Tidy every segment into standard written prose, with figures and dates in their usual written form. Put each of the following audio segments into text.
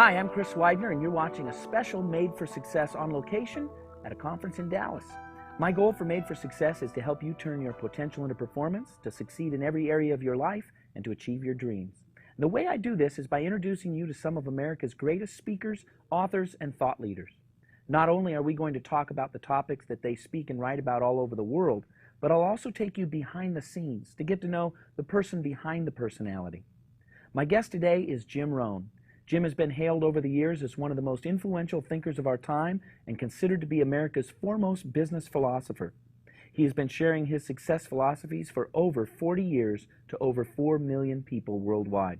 Hi, I'm Chris Widener, and you're watching a special Made for Success on location at a conference in Dallas. My goal for Made for Success is to help you turn your potential into performance, to succeed in every area of your life, and to achieve your dreams. And the way I do this is by introducing you to some of America's greatest speakers, authors, and thought leaders. Not only are we going to talk about the topics that they speak and write about all over the world, but I'll also take you behind the scenes to get to know the person behind the personality. My guest today is Jim Rohn. Jim has been hailed over the years as one of the most influential thinkers of our time and considered to be America's foremost business philosopher. He has been sharing his success philosophies for over 40 years to over 4 million people worldwide.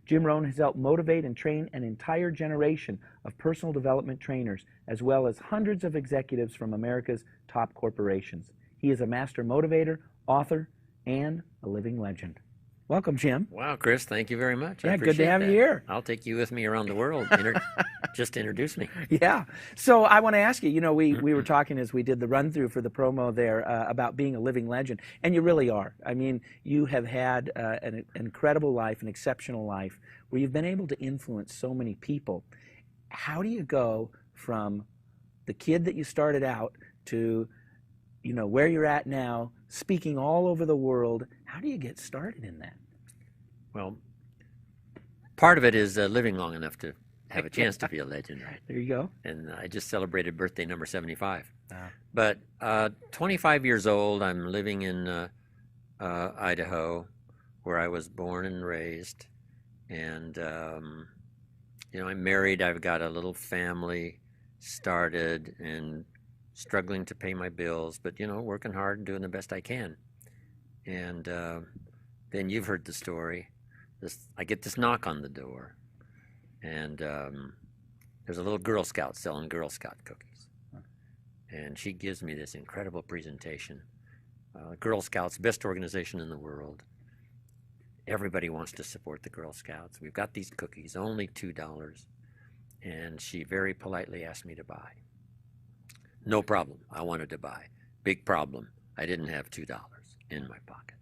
Jim Rohn has helped motivate and train an entire generation of personal development trainers, as well as hundreds of executives from America's top corporations. He is a master motivator, author, and a living legend. Welcome, Jim. Wow, Chris, thank you very much. Yeah, good to have you here. I'll take you with me around the world just to introduce me. Yeah. So I want to ask you, we were talking as we did the run-through for the promo there about being a living legend, and you really are. I mean, you have had an incredible life, an exceptional life, where you've been able to influence so many people. How do you go from the kid that you started out to where you're at now, speaking all over the world? How do you get started in that? Well, part of it is living long enough to have a chance to be a legend, right? There you go. And I just celebrated birthday number 75. Wow. But 25 years old, I'm living in Idaho, where I was born and raised. And, I'm married. I've got a little family started and struggling to pay my bills, but, working hard and doing the best I can. And then you've heard the story. I get this knock on the door, and there's a little Girl Scout selling Girl Scout cookies. And she gives me this incredible presentation. Girl Scouts, best organization in the world. Everybody wants to support the Girl Scouts. We've got these cookies, only $2. And she very politely asked me to buy. No problem. I wanted to buy. Big problem. I didn't have $2 in my pocket.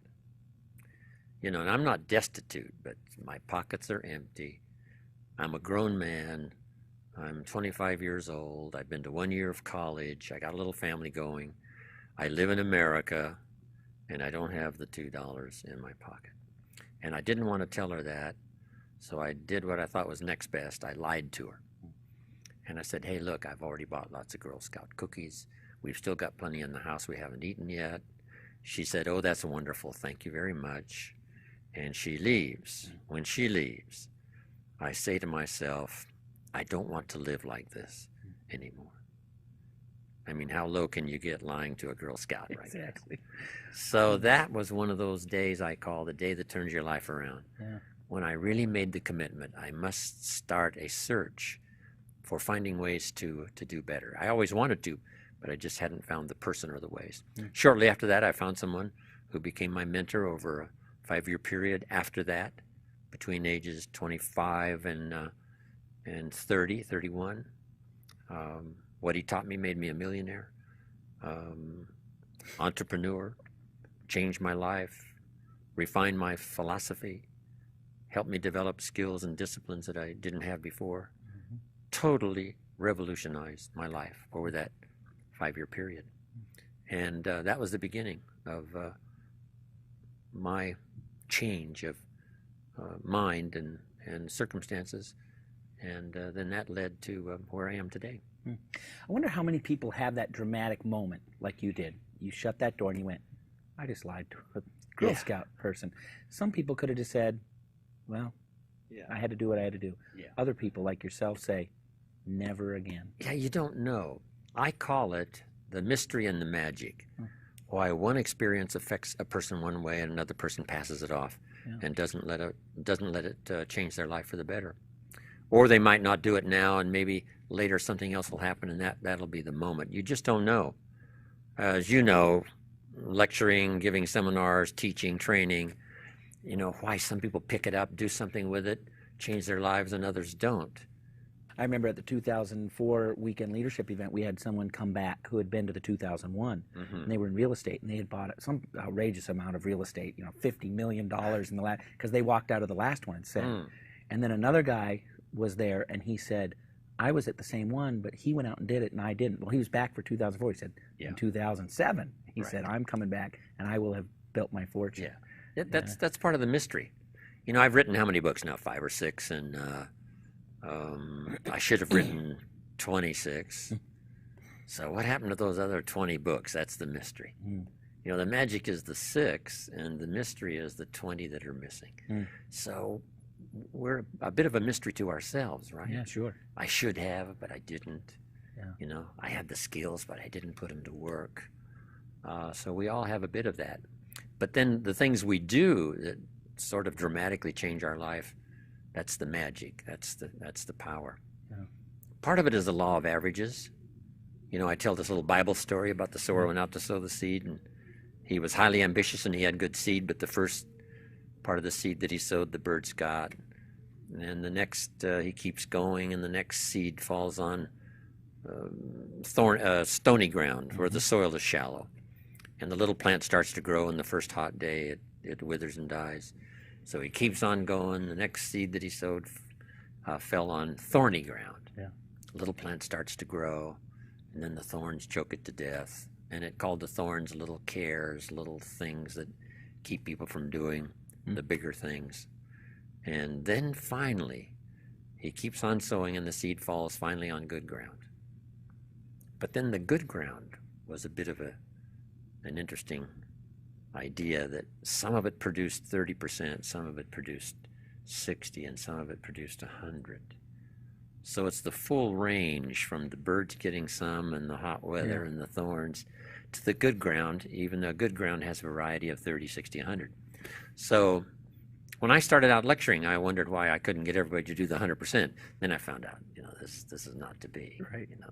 And I'm not destitute, but my pockets are empty. I'm a grown man. I'm 25 years old. I've been to 1 year of college. I got a little family going. I live in America, and I don't have the $2 in my pocket. And I didn't want to tell her that, so I did what I thought was next best. I lied to her. And I said, hey, look, I've already bought lots of Girl Scout cookies. We've still got plenty in the house we haven't eaten yet. She said, oh, that's wonderful. Thank you very much. And she leaves. When she leaves, I say to myself, I don't want to live like this anymore. I mean, how low can you get lying to a Girl Scout, right? Exactly. So that was one of those days I call the day that turns your life around. Yeah. When I really made the commitment, I must start a search for finding ways to do better. I always wanted to, but I just hadn't found the person or the ways. Shortly after that, I found someone who became my mentor over a 5-year period after that, between ages 25 and 30, 31. What he taught me made me a millionaire, entrepreneur, changed my life, refined my philosophy, helped me develop skills and disciplines that I didn't have before. Totally revolutionized my life over that 5-year period. And that was the beginning of my change of mind and circumstances. And then that led to where I am today. I wonder how many people have that dramatic moment like you did. You shut that door and you went, I just lied to a Girl Scout person. Some people could have just said, well, I had to do what I had to do. Yeah. Other people like yourself say, never again. Yeah, you don't know. I call it the mystery and the magic. Why one experience affects a person one way and another person passes it off and doesn't let it change their life for the better. Or they might not do it now, and maybe later something else will happen, and that'll be the moment. You just don't know. As you know, lecturing, giving seminars, teaching, training, why some people pick it up, do something with it, change their lives, and others don't. I remember at the 2004 Weekend Leadership event, we had someone come back who had been to the 2001, and they were in real estate, and they had bought some outrageous amount of real estate, $50 million in the last, because they walked out of the last one and said. And then another guy was there, and he said, I was at the same one, but he went out and did it, and I didn't. Well, he was back for 2004. He said, in 2007, he said, I'm coming back, and I will have built my fortune. That's part of the mystery. You know, I've written how many books now? 5 or 6, and I should have written 26. So what happened to those other 20 books? That's the mystery. You know, the magic is the 6, and the mystery is the 20 that are missing. So we're a bit of a mystery to ourselves, right? Yeah, sure. I should have, but I didn't. Yeah. You know, I had the skills, but I didn't put them to work. So we all have a bit of that. But then the things we do that sort of dramatically change our life, that's the magic. That's the power. Yeah. Part of it is the law of averages. You know, I tell this little Bible story about the sower went out to sow the seed, and he was highly ambitious and he had good seed, but the first part of the seed that he sowed, the birds got. And then the next, he keeps going, and the next seed falls on stony ground where the soil is shallow. And the little plant starts to grow, and the first hot day it withers and dies. So he keeps on going. The next seed that he sowed fell on thorny ground. Yeah. The little plant starts to grow, and then the thorns choke it to death. And it called the thorns little cares, little things that keep people from doing the bigger things. And then finally, he keeps on sowing, and the seed falls finally on good ground. But then the good ground was a bit of an interesting idea, that some of it produced 30%, some of it produced 60, and some of it produced 100. So it's the full range from the birds getting some and the hot weather and the thorns to the good ground, even though good ground has a variety of 30, 60, 100. So when I started out lecturing, I wondered why I couldn't get everybody to do the 100%. Then I found out, you know, this is not to be. Right. You know,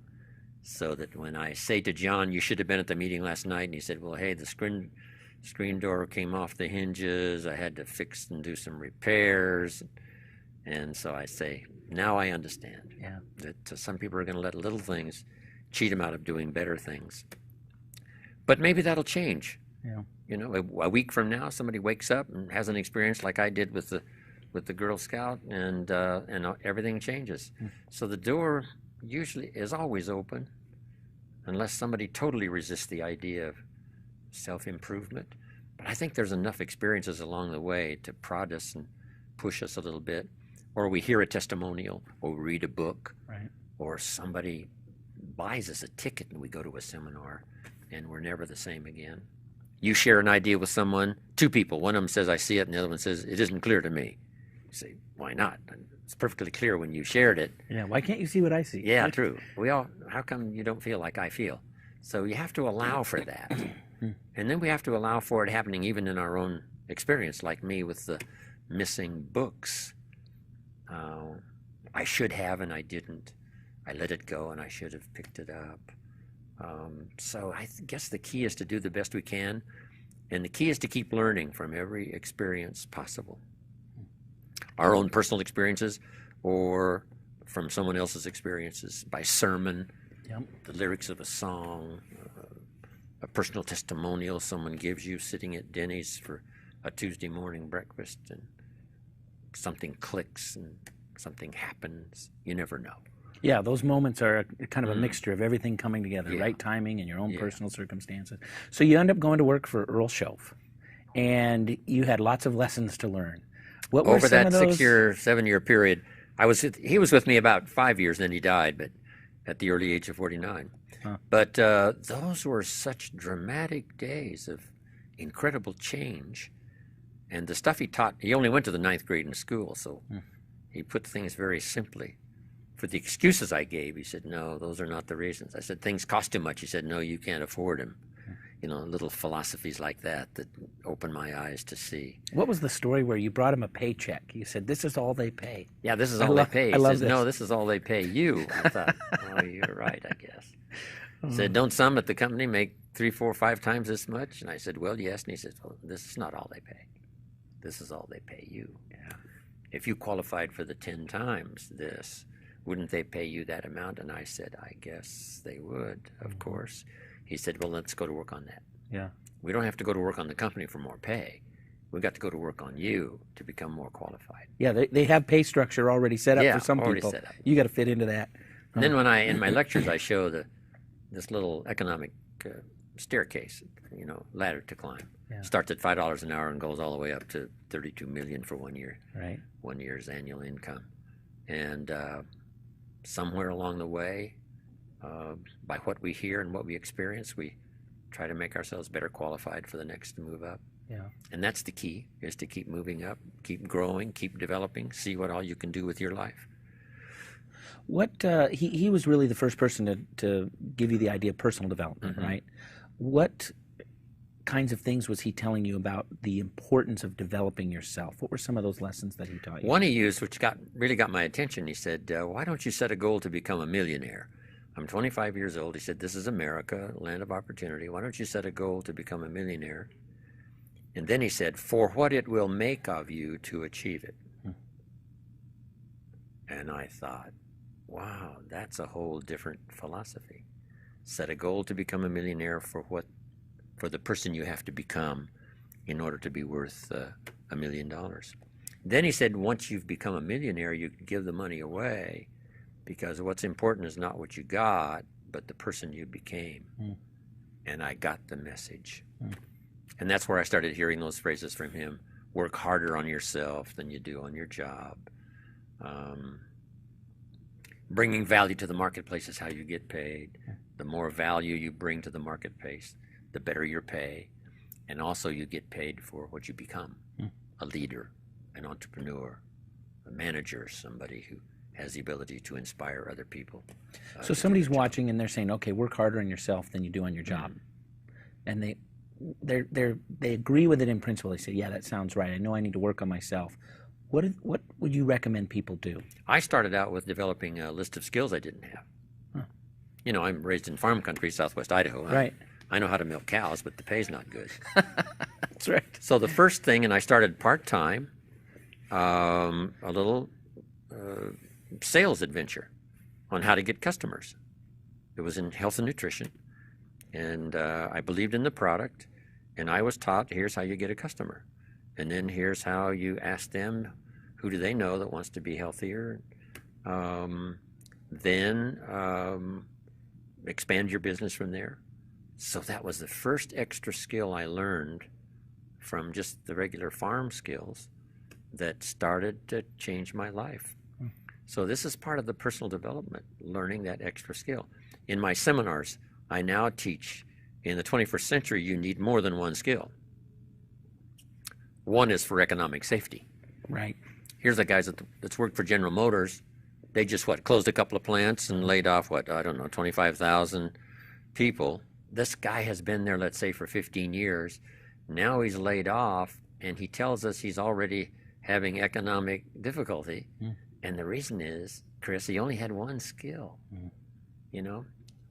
so that when I say to John, you should have been at the meeting last night, and he said, well, hey, the screen door came off the hinges. I had to fix and do some repairs. And so I say, now I understand that some people are going to let little things cheat them out of doing better things. But maybe that'll change. Yeah. You know, a week from now, somebody wakes up and has an experience like I did with the Girl Scout, and everything changes. So the door usually is always open, unless somebody totally resists the idea of self-improvement. But I think there's enough experiences along the way to prod us and push us a little bit. Or we hear a testimonial, or we read a book, or somebody buys us a ticket and we go to a seminar, and we're never the same again. You share an idea with someone, 2 people, one of them says, I see it, and the other one says, it isn't clear to me. You say, why not? It's perfectly clear when you shared it. Yeah, why can't you see what I see? Yeah, true. How come you don't feel like I feel? So you have to allow for that. And then we have to allow for it happening even in our own experience, like me with the missing books. I should have, and I didn't. I let it go, and I should have picked it up. So I guess the key is to do the best we can, and the key is to keep learning from every experience possible. Our own personal experiences, or from someone else's experiences, by sermon, the lyrics of a song, a personal testimonial someone gives you sitting at Denny's for a Tuesday morning breakfast, and something clicks and something happens. You never know. Yeah, those moments are kind of a mixture of everything coming together, right timing and your own personal circumstances. So you end up going to work for Earl Shoaff, and you had lots of lessons to learn. What were over some that of those? 7-year period? He was with me about 5 years, then he died, but at the early age of 49. But those were such dramatic days of incredible change. And the stuff he taught, he only went to the 9th grade in school, so he put things very simply. For the excuses I gave, he said, no, those are not the reasons. I said, things cost too much. He said, no, you can't afford them. You know, little philosophies like that opened my eyes to see. What was the story where you brought him a paycheck? You said, this is all they pay. Yeah, this is all they pay. He love says, this. no, this is all they pay you. I thought, oh, you're right, I guess. He said, don't some at the company make 3, 4, 5 times this much? And I said, well, yes. And he said, well, this is not all they pay. This is all they pay you. Yeah. If you qualified for the 10 times this, wouldn't they pay you that amount? And I said, I guess they would, of course. He said, well, let's go to work on that. Yeah. We don't have to go to work on the company for more pay. We got to go to work on you to become more qualified. Yeah, they have pay structure already set up for some already people. Set up. You got to fit into that. And then in my lectures, I show this little economic staircase, ladder to climb. Yeah. Starts at $5 an hour and goes all the way up to 32 million for 1 year. Right. 1 year's annual income. And somewhere along the way, by what we hear and what we experience, we try to make ourselves better qualified for the next to move up. Yeah. And that's the key, is to keep moving up, keep growing, keep developing, see what all you can do with your life. What he was really the first person to give you the idea of personal development, Mm-hmm. right? What kinds of things was he telling you about the importance of developing yourself? What were some of those lessons that he taught you? One he used, which really got my attention, he said, why don't you set a goal to become a millionaire? I'm 25 years old. He said, this is America, land of opportunity. Why don't you set a goal to become a millionaire? And then he said, for what it will make of you to achieve it. And I thought, wow, that's a whole different philosophy. Set a goal to become a millionaire for the person you have to become in order to be worth $1 million. Then he said, once you've become a millionaire, you can give the money away, because what's important is not what you got, but the person you became. And I got the message. And that's where I started hearing those phrases from him. Work harder on yourself than you do on your job. Bringing value to the marketplace is how you get paid. The more value you bring to the marketplace, the better your pay. And also you get paid for what you become. A leader, an entrepreneur, a manager, somebody who has the ability to inspire other people. So somebody's watching and they're saying, okay, work harder on yourself than you do on your job. And they agree with it in principle. They say, yeah, that sounds right. I know I need to work on myself. What would you recommend people do? I started out with developing a list of skills I didn't have. I'm raised in farm country, southwest Idaho. Right. I know how to milk cows, but the pay's not good. That's right. So the first thing, and I started part-time, a little sales adventure on how to get customers. It was in health and nutrition, and I believed in the product, and I was taught, here's how you get a customer. And then here's how you ask them, who do they know that wants to be healthier? Then expand your business from there. So that was the first extra skill I learned from just the regular farm skills that started to change my life. So this is part of the personal development, learning that extra skill. In my seminars, I now teach, in the 21st century, you need more than one skill. One is for economic safety. Right. Here's the guys that's worked for General Motors. They just, closed a couple of plants and laid off, 25,000 people. This guy has been there, let's say, for 15 years. Now he's laid off, and he tells us he's already having economic difficulty. And the reason is, Chris, he only had one skill.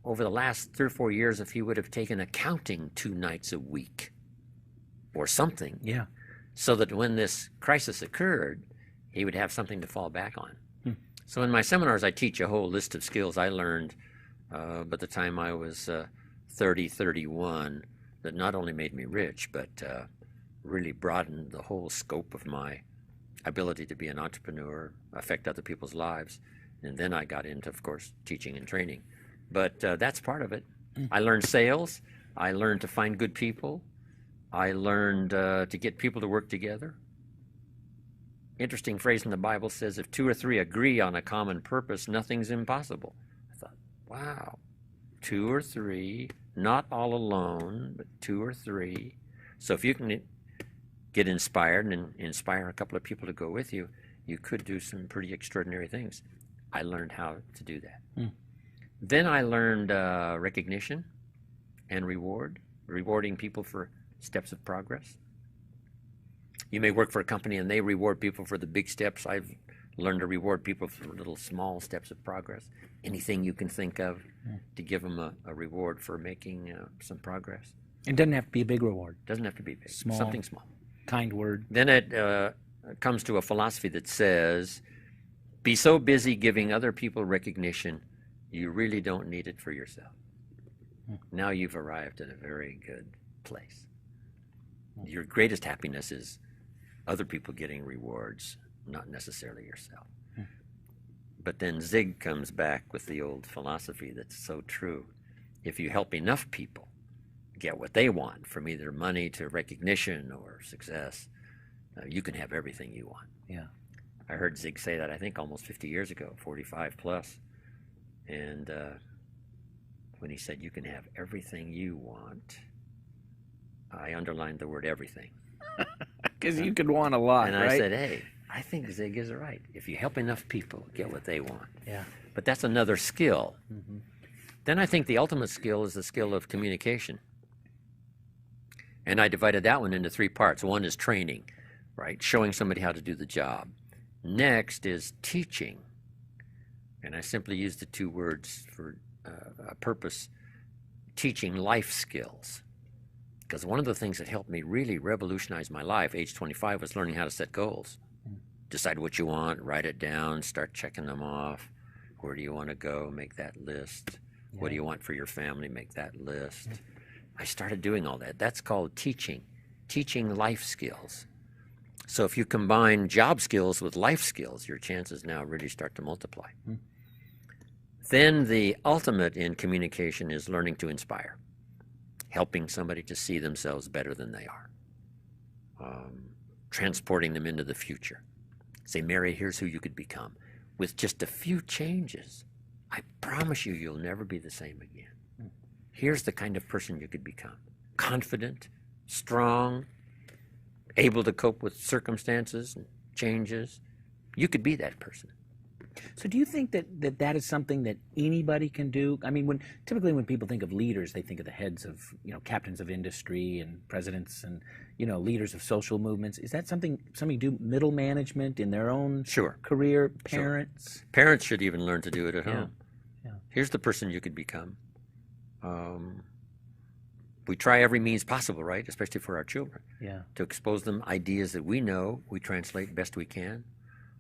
Over the last 3 or 4 years, if he would have taken accounting 2 nights a week or something, yeah, so that when this crisis occurred, he would have something to fall back on. So in my seminars, I teach a whole list of skills I learned by the time I was 31 that not only made me rich, but really broadened the whole scope of my ability to be an entrepreneur, affect other people's lives. And then I got into, of course, teaching and training. But that's part of it. I learned sales. I learned to find good people. I learned to get people to work together. Interesting phrase in the Bible says, if 2 or 3 agree on a common purpose, nothing's impossible. I thought, wow, 2 or 3, not all alone, but 2 or 3. So if you can get inspired and inspire a couple of people to go with you, you could do some pretty extraordinary things. I learned how to do that. Then I learned recognition and rewarding people for steps of progress. You may work for a company and they reward people for the big steps. I've learned to reward people for little small steps of progress. Anything you can think of to give them a reward for making some progress. It doesn't have to be a big reward. Doesn't have to be big. Small, something small. Kind word. Then it comes to a philosophy that says, be so busy giving other people recognition, you really don't need it for yourself. Now you've arrived at a very good place. Your greatest happiness is other people getting rewards, not necessarily yourself. But then Zig comes back with the old philosophy that's so true. If you help enough people get what they want, from either money to recognition or success, you can have everything you want. Yeah. I heard Zig say that, I think, almost 50 years ago, 45 plus. And when he said, you can have everything you want, I underlined the word everything. Because you could want a lot, and right? I said, hey, I think Zig is right. If you help enough people get what they want. Yeah. But that's another skill. Then I think the ultimate skill is the skill of communication. And I divided that one into 3 parts. One is training, right? Showing somebody how to do the job. Next is teaching. And I simply used the 2 words for a purpose, teaching life skills. Because one of the things that helped me really revolutionize my life, age 25, was learning how to set goals. Decide what you want, write it down, start checking them off. Where do you want to go? Make that list. Yeah. What do you want for your family? Make that list. I started doing all that. That's called teaching life skills. So if you combine job skills with life skills, your chances now really start to multiply. Then the ultimate in communication is learning to inspire, helping somebody to see themselves better than they are, transporting them into the future. Say, Mary, here's who you could become. With just a few changes, I promise you, you'll never be the same again. Here's the kind of person you could become. Confident, strong, able to cope with circumstances and changes. You could be that person. So do you think that is something that anybody can do? I mean, typically when people think of leaders, they think of the heads of, captains of industry and presidents and, leaders of social movements. Is that something somebody do, middle management in their own career, parents? Sure. Parents should even learn to do it at home. Yeah. Here's the person you could become. We try every means possible, right, especially for our children, to expose them ideas that we know we translate best we can,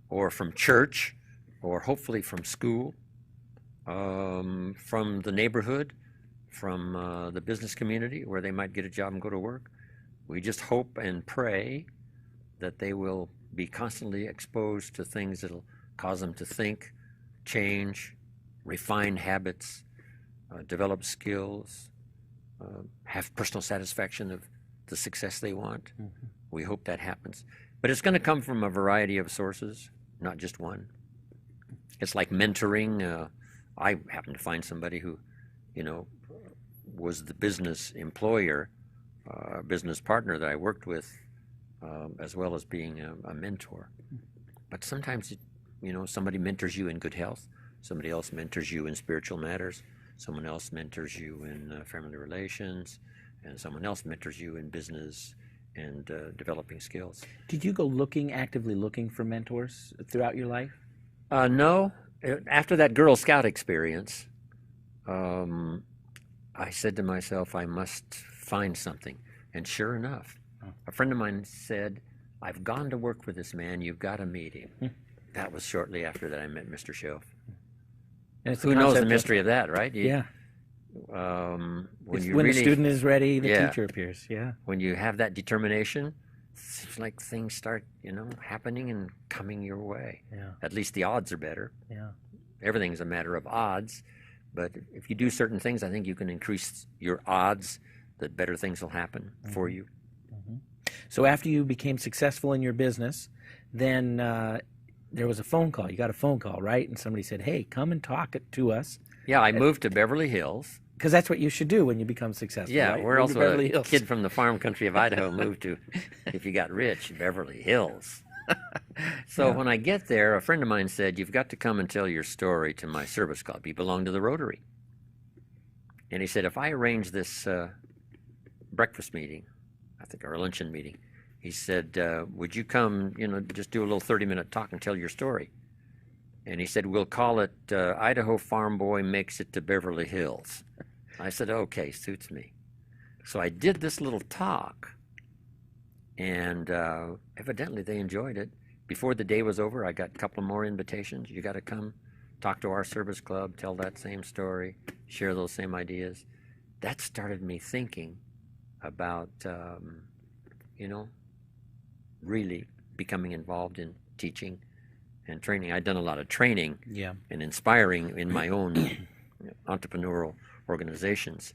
or from church, or hopefully from school, from the neighborhood, from the business community where they might get a job and go to work. We just hope and pray that they will be constantly exposed to things that will cause them to think, change, refine habits, develop skills, have personal satisfaction of the success they want. We hope that happens. But it's going to come from a variety of sources, not just one. It's like mentoring. I happened to find somebody who, was the business employer, business partner that I worked with, as well as being a mentor. But sometimes, somebody mentors you in good health. Somebody else mentors you in spiritual matters. Someone else mentors you in family relations. And someone else mentors you in business and developing skills. Did you go actively looking for mentors throughout your life? No. After that Girl Scout experience, I said to myself, I must find something. And sure enough, a friend of mine said, I've gone to work with this man. You've got to meet him. That was shortly after that I met Mr. Schoaf. Who knows the mystery of that, right? When a student is ready, the teacher appears. Yeah. When you have that determination, it seems like things start, happening and coming your way. Yeah. At least the odds are better. Yeah. Everything's a matter of odds. But if you do certain things, I think you can increase your odds that better things will happen for you. So after you became successful in your business, then there was a phone call. You got a phone call, right? And somebody said, hey, come and talk to us. Yeah, I moved to Beverly Hills. Because that's what you should do when you become successful. Yeah, right? Where else would a kid from the farm country of Idaho move to if you got rich? Beverly Hills. So when I get there, a friend of mine said, you've got to come and tell your story to my service club. You belong to the Rotary. And he said, if I arrange this breakfast meeting, I think, or a luncheon meeting, he said, would you come, just do a little 30-minute talk and tell your story? And he said, we'll call it Idaho Farm Boy Makes It to Beverly Hills. I said, okay, suits me. So I did this little talk, and evidently they enjoyed it. Before the day was over, I got a couple more invitations. You got to come talk to our service club, tell that same story, share those same ideas. That started me thinking about, really becoming involved in teaching and training. I'd done a lot of training Yeah. and inspiring in my own entrepreneurial organizations,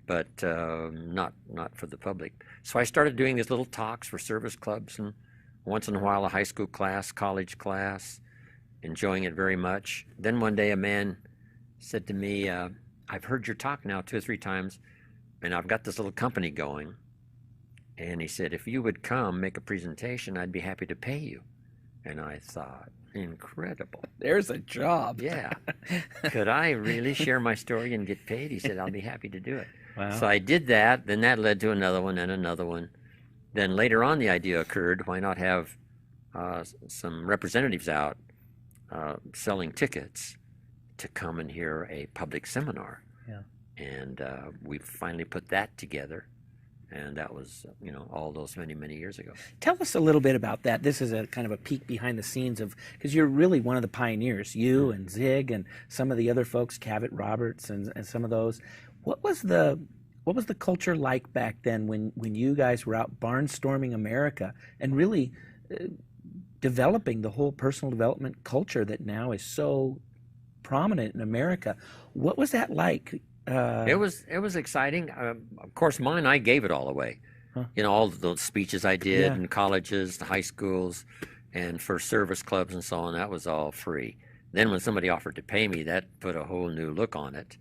but not for the public. So I started doing these little talks for service clubs, and once in a while a high school class, college class, enjoying it very much. Then one day a man said to me, I've heard your talk now 2 or 3 times, and I've got this little company going. And he said, if you would come make a presentation, I'd be happy to pay you. And I thought, incredible. There's a job. Yeah. Could I really share my story and get paid? He said, I'll be happy to do it. Wow. So I did that. Then that led to another one and another one. Then later on, the idea occurred, why not have some representatives out selling tickets to come and hear a public seminar. Yeah. And we finally put that together. And that was, all those many, many years ago. Tell us a little bit about that. This is a kind of a peek behind the scenes of, because you're really one of the pioneers, you and Zig and some of the other folks, Cavett Roberts and some of those. What was the culture like back then when you guys were out barnstorming America and really developing the whole personal development culture that now is so prominent in America? What was that like? It was exciting. Of course, I gave it all away. Huh. All of those speeches I did Yeah. in colleges, high schools, and for service clubs and so on, that was all free. Then when somebody offered to pay me, that put a whole new look on it.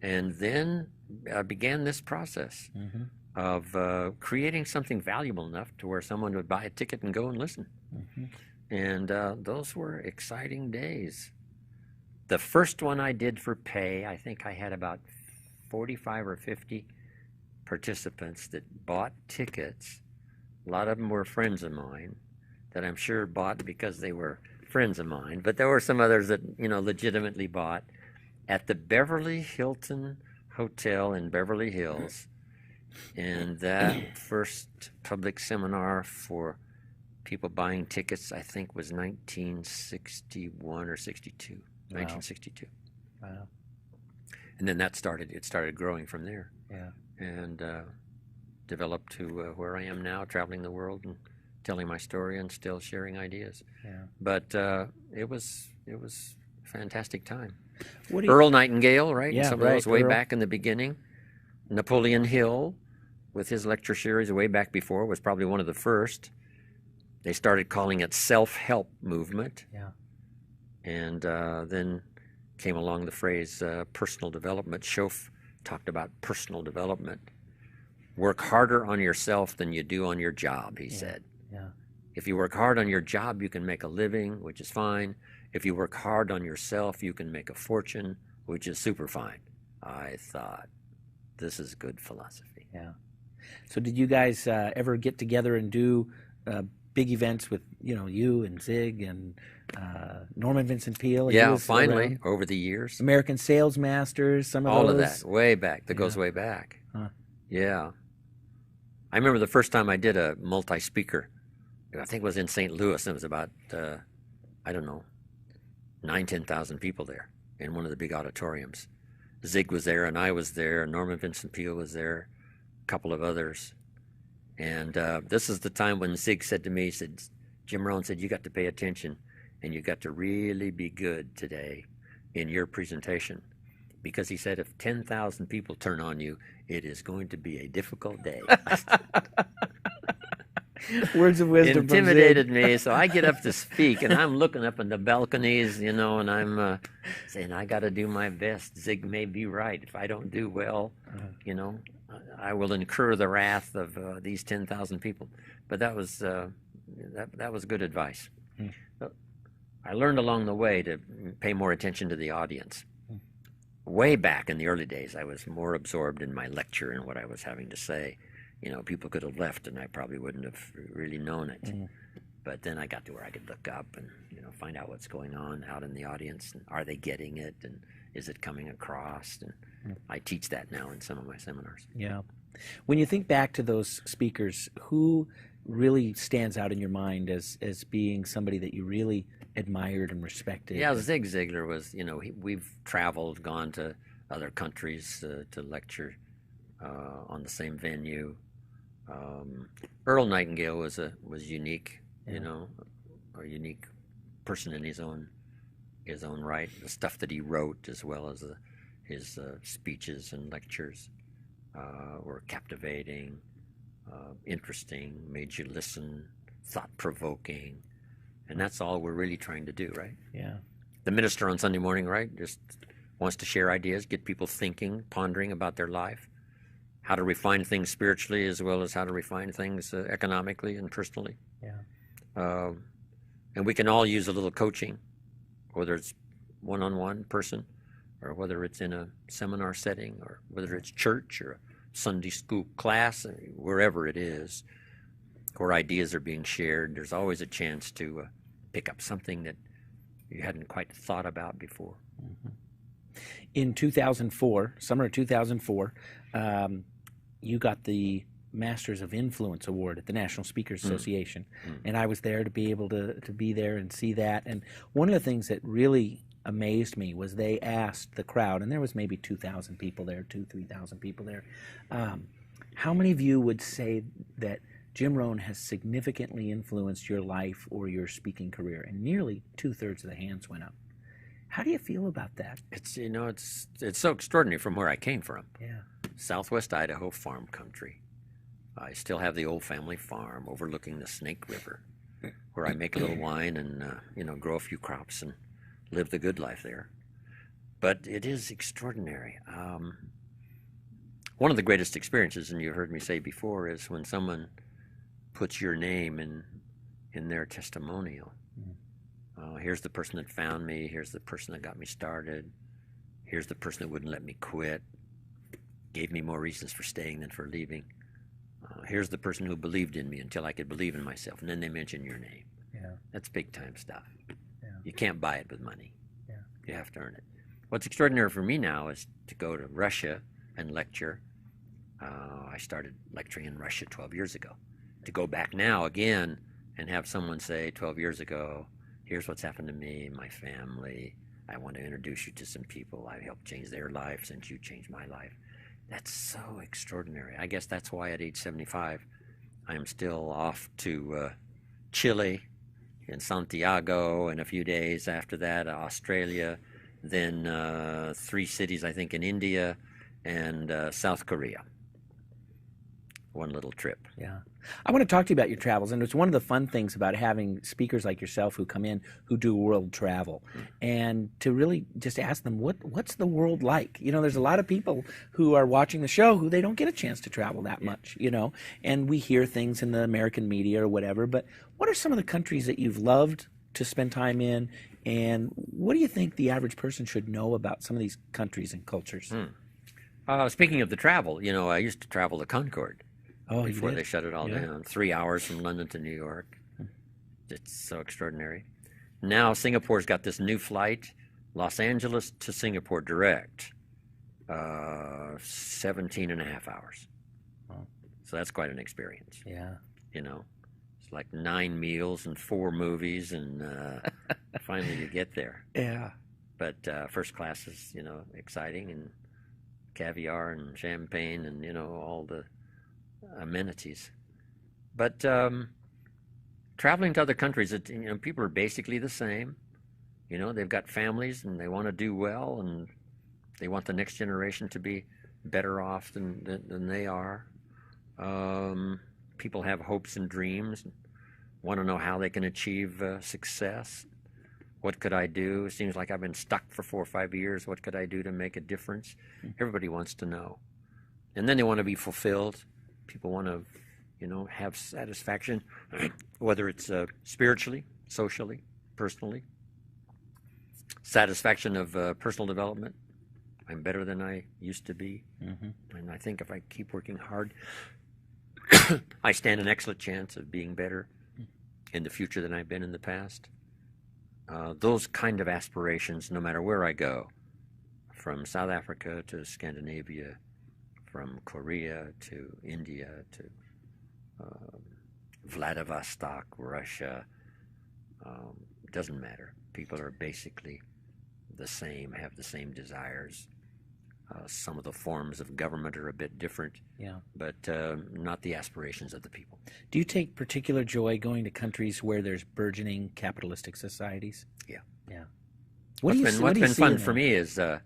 And then I began this process Mm-hmm. of creating something valuable enough to where someone would buy a ticket and go and listen. Mm-hmm. And those were exciting days. The first one I did for pay, I think I had about 45 or 50 participants that bought tickets. A lot of them were friends of mine that I'm sure bought because they were friends of mine, but there were some others that, legitimately bought at the Beverly Hilton Hotel in Beverly Hills. And that first public seminar for people buying tickets, I think, was 1961 or 62. Wow. 1962. Wow. And then it started growing from there. Yeah. And developed to where I am now, traveling the world and telling my story and still sharing ideas. Yeah. But it was a fantastic time. What do you, Earl Nightingale, right? Yeah, Some of those way Earl. back in the beginning. Napoleon Hill, with his lecture series way back before, was probably one of the first. They started calling it self-help movement. Yeah. And then came along the phrase personal development. Schoaf talked about personal development. Work harder on yourself than you do on your job, he said. Yeah. If you work hard on your job, you can make a living, which is fine. If you work hard on yourself, you can make a fortune, which is super fine. I thought, this is good philosophy. Yeah. So did you guys ever get together and do big events with, you and Zig and Norman Vincent Peale? He Yeah, was finally, around. over the years. American Sales Masters, some of All those. of that, way back. That goes Yeah. way back. Huh. Yeah. I remember the first time I did a multi-speaker. I think it was in St. Louis. It was about, 10,000 people there in one of the big auditoriums. Zig was there, and I was there, and Norman Vincent Peale was there, a couple of others. And this is the time when Zig said to me, he said, Jim Rohn said, you got to pay attention, and you got to really be good today in your presentation. Because he said, if 10,000 people turn on you, it is going to be a difficult day. Words of wisdom. Intimidated me, so I get up to speak, and I'm looking up in the balconies, and I'm saying, I got to do my best. Zig may be right. If I don't do well, I will incur the wrath of these 10,000 people. But that was that was good advice. I learned along the way to pay more attention to the audience. Way back in the early days, I was more absorbed in my lecture and what I was having to say. People could have left, and I probably wouldn't have really known it. Mm. But then I got to where I could look up and find out what's going on out in the audience, and are they getting it, and is it coming across? And I teach that now in some of my seminars. Yeah. When you think back to those speakers, who really stands out in your mind as being somebody that you really admired and respected? Yeah, Zig Ziglar was. We've traveled, gone to other countries to lecture on the same venue. Earl Nightingale was unique. you know, a unique person in his own right. The stuff that he wrote, as well as his speeches and lectures, were captivating, interesting, made you listen, thought-provoking, and that's all we're really trying to do, right? Yeah. The minister on Sunday morning, right, just wants to share ideas, get people thinking, pondering about their life, how to refine things spiritually as well as how to refine things economically and personally. Yeah. And we can all use a little coaching, whether it's one-on-one person or whether it's in a seminar setting or whether it's church or a Sunday school class, wherever it is, where ideas are being shared. There's always a chance to pick up something that you hadn't quite thought about before. Mm-hmm. In 2004, summer of 2004, you got the Masters of Influence Award at the National Speakers Association, and I was there to be able to be there and see that. And one of the things that really amazed me was they asked the crowd, and there was maybe 2,000 people there, 3,000 people there, how many of you would say that Jim Rohn has significantly influenced your life or your speaking career? And nearly 2/3 of the hands went up. How do you feel about that? It's it's so extraordinary from where I came from. Yeah. Southwest Idaho farm country. I still have the old family farm overlooking the Snake River, where I make a little wine and grow a few crops and live the good life there. But it is extraordinary. One of the greatest experiences, and you heard me say before, is when someone puts your name in their testimonial. Here's the person that found me. Here's the person that got me started. Here's the person that wouldn't let me quit. Gave me more reasons for staying than for leaving. Here's the person who believed in me until I could believe in myself. And then they mention your name. Yeah. That's big time stuff. Yeah. You can't buy it with money. Yeah. You have to earn it. What's extraordinary for me now is to go to Russia and lecture. I started lecturing in Russia 12 years ago. To go back now again and have someone say 12 years ago, here's what's happened to me, my family. I want to introduce you to some people. I helped change their life since you changed my life. That's so extraordinary. I guess that's why at age 75, I am still off to Chile and Santiago, and a few days after that, Australia, then 3 cities, I think, in India, and South Korea. One little trip. Yeah. I want to talk to you about your travels, and it's one of the fun things about having speakers like yourself who come in who do world travel, and to really just ask them, what's the world like? There's a lot of people who are watching the show who they don't get a chance to travel that much, and we hear things in the American media or whatever, but what are some of the countries that you've loved to spend time in, and what do you think the average person should know about some of these countries and cultures? Speaking of the travel, I used to travel the Concorde. Oh, before they shut it all down. 3 hours from London to New York. It's so extraordinary. Now Singapore's got this new flight, Los Angeles to Singapore direct, 17 and a half hours. Wow. So that's quite an experience. Yeah. It's like 9 meals and 4 movies, and finally you get there. Yeah. But first class is, exciting, and caviar and champagne and, all the amenities. But traveling to other countries, people are basically the same. They've got families and they want to do well, and they want the next generation to be better off than they are. People have hopes and dreams, and want to know how they can achieve success. What could I do? It seems like I've been stuck for 4 or 5 years. What could I do to make a difference? Everybody wants to know. And then they want to be fulfilled. People want to, have satisfaction, whether it's spiritually, socially, personally. Satisfaction of personal development. I'm better than I used to be. And I think if I keep working hard, I stand an excellent chance of being better in the future than I've been in the past. Those kind of aspirations, no matter where I go, from South Africa to Scandinavia, from Korea to India to Vladivostok, Russia, doesn't matter. People are basically the same, have the same desires. Some of the forms of government are a bit different, Yeah. but not the aspirations of the people. Do you take particular joy going to countries where there's burgeoning capitalistic societies? Yeah. Yeah. What's been fun for them? me is the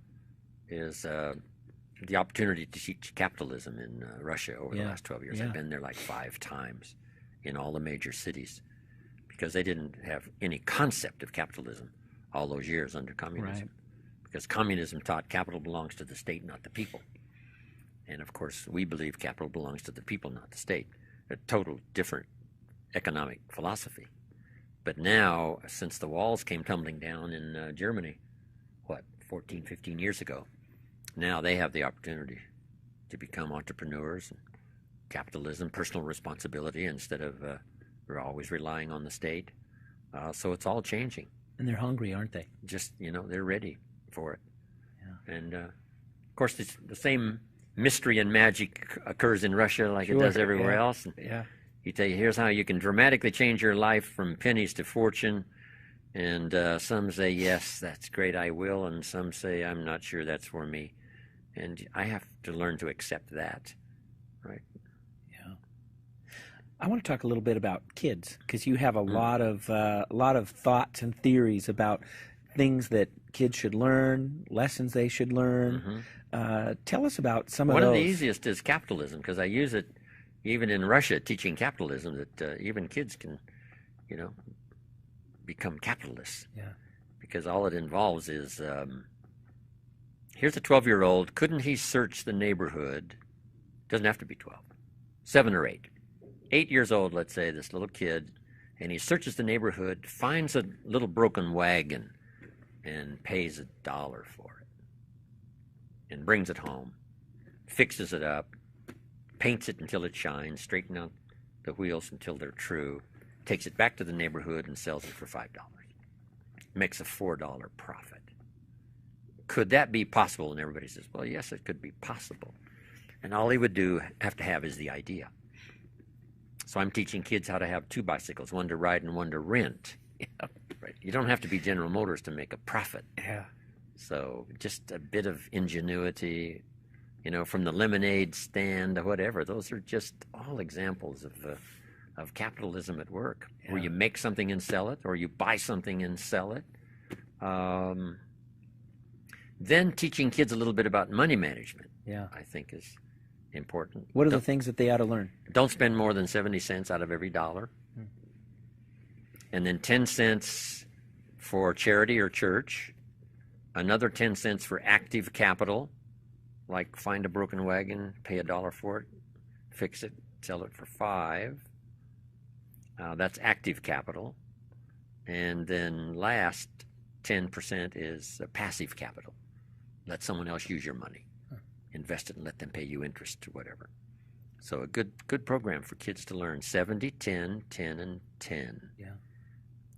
opportunity to teach capitalism in Russia over the last 12 years. Yeah. I've been there like 5 times in all the major cities because they didn't have any concept of capitalism all those years under communism. Right. Because communism taught capital belongs to the state, not the people. And of course, we believe capital belongs to the people, not the state. A total different economic philosophy. But now, since the walls came tumbling down in Germany, 14, 15 years ago, now they have the opportunity to become entrepreneurs and capitalism, personal responsibility, instead of we're always relying on the state. So it's all changing. And they're hungry, aren't they? Just, they're ready for it. Yeah. And of course, the same mystery and magic occurs in Russia like it does everywhere else. And you tell you, here's how you can dramatically change your life from pennies to fortune. And some say, yes, that's great, I will. And some say, I'm not sure that's for me. And I have to learn to accept that, right? Yeah. I want to talk a little bit about kids, because you have a lot of thoughts and theories about things that kids should learn, lessons they should learn. Tell us about some of those. One of the easiest is capitalism, because I use it even in Russia, teaching capitalism, that even kids can, become capitalists. Yeah. Because all it involves is, here's a 12-year-old, couldn't he search the neighborhood? Doesn't have to be 12, 7 or 8. 8 years old, let's say, this little kid, and he searches the neighborhood, finds a little broken wagon, and pays $1 for it, and brings it home, fixes it up, paints it until it shines, straightens out the wheels until they're true, takes it back to the neighborhood and sells it for $5. Makes a $4 profit. Could that be possible? And everybody says, well, yes, it could be possible. And all he would have to have is the idea. So I'm teaching kids how to have 2 bicycles, one to ride and one to rent. Yeah. Right. You don't have to be General Motors to make a profit. Yeah. So just a bit of ingenuity, from the lemonade stand to whatever. Those are just all examples of capitalism at work, where you make something and sell it, or you buy something and sell it. Then teaching kids a little bit about money management, I think, is important. What are the things that they ought to learn? Don't spend more than 70 cents out of every dollar. And then 10 cents for charity or church. Another 10 cents for active capital, like find a broken wagon, pay $1 for it, fix it, sell it for $5. That's active capital. And then last 10% is passive capital. Let someone else use your money. Invest it and let them pay you interest or whatever. So a good program for kids to learn 70, 10, 10, and 10. Yeah.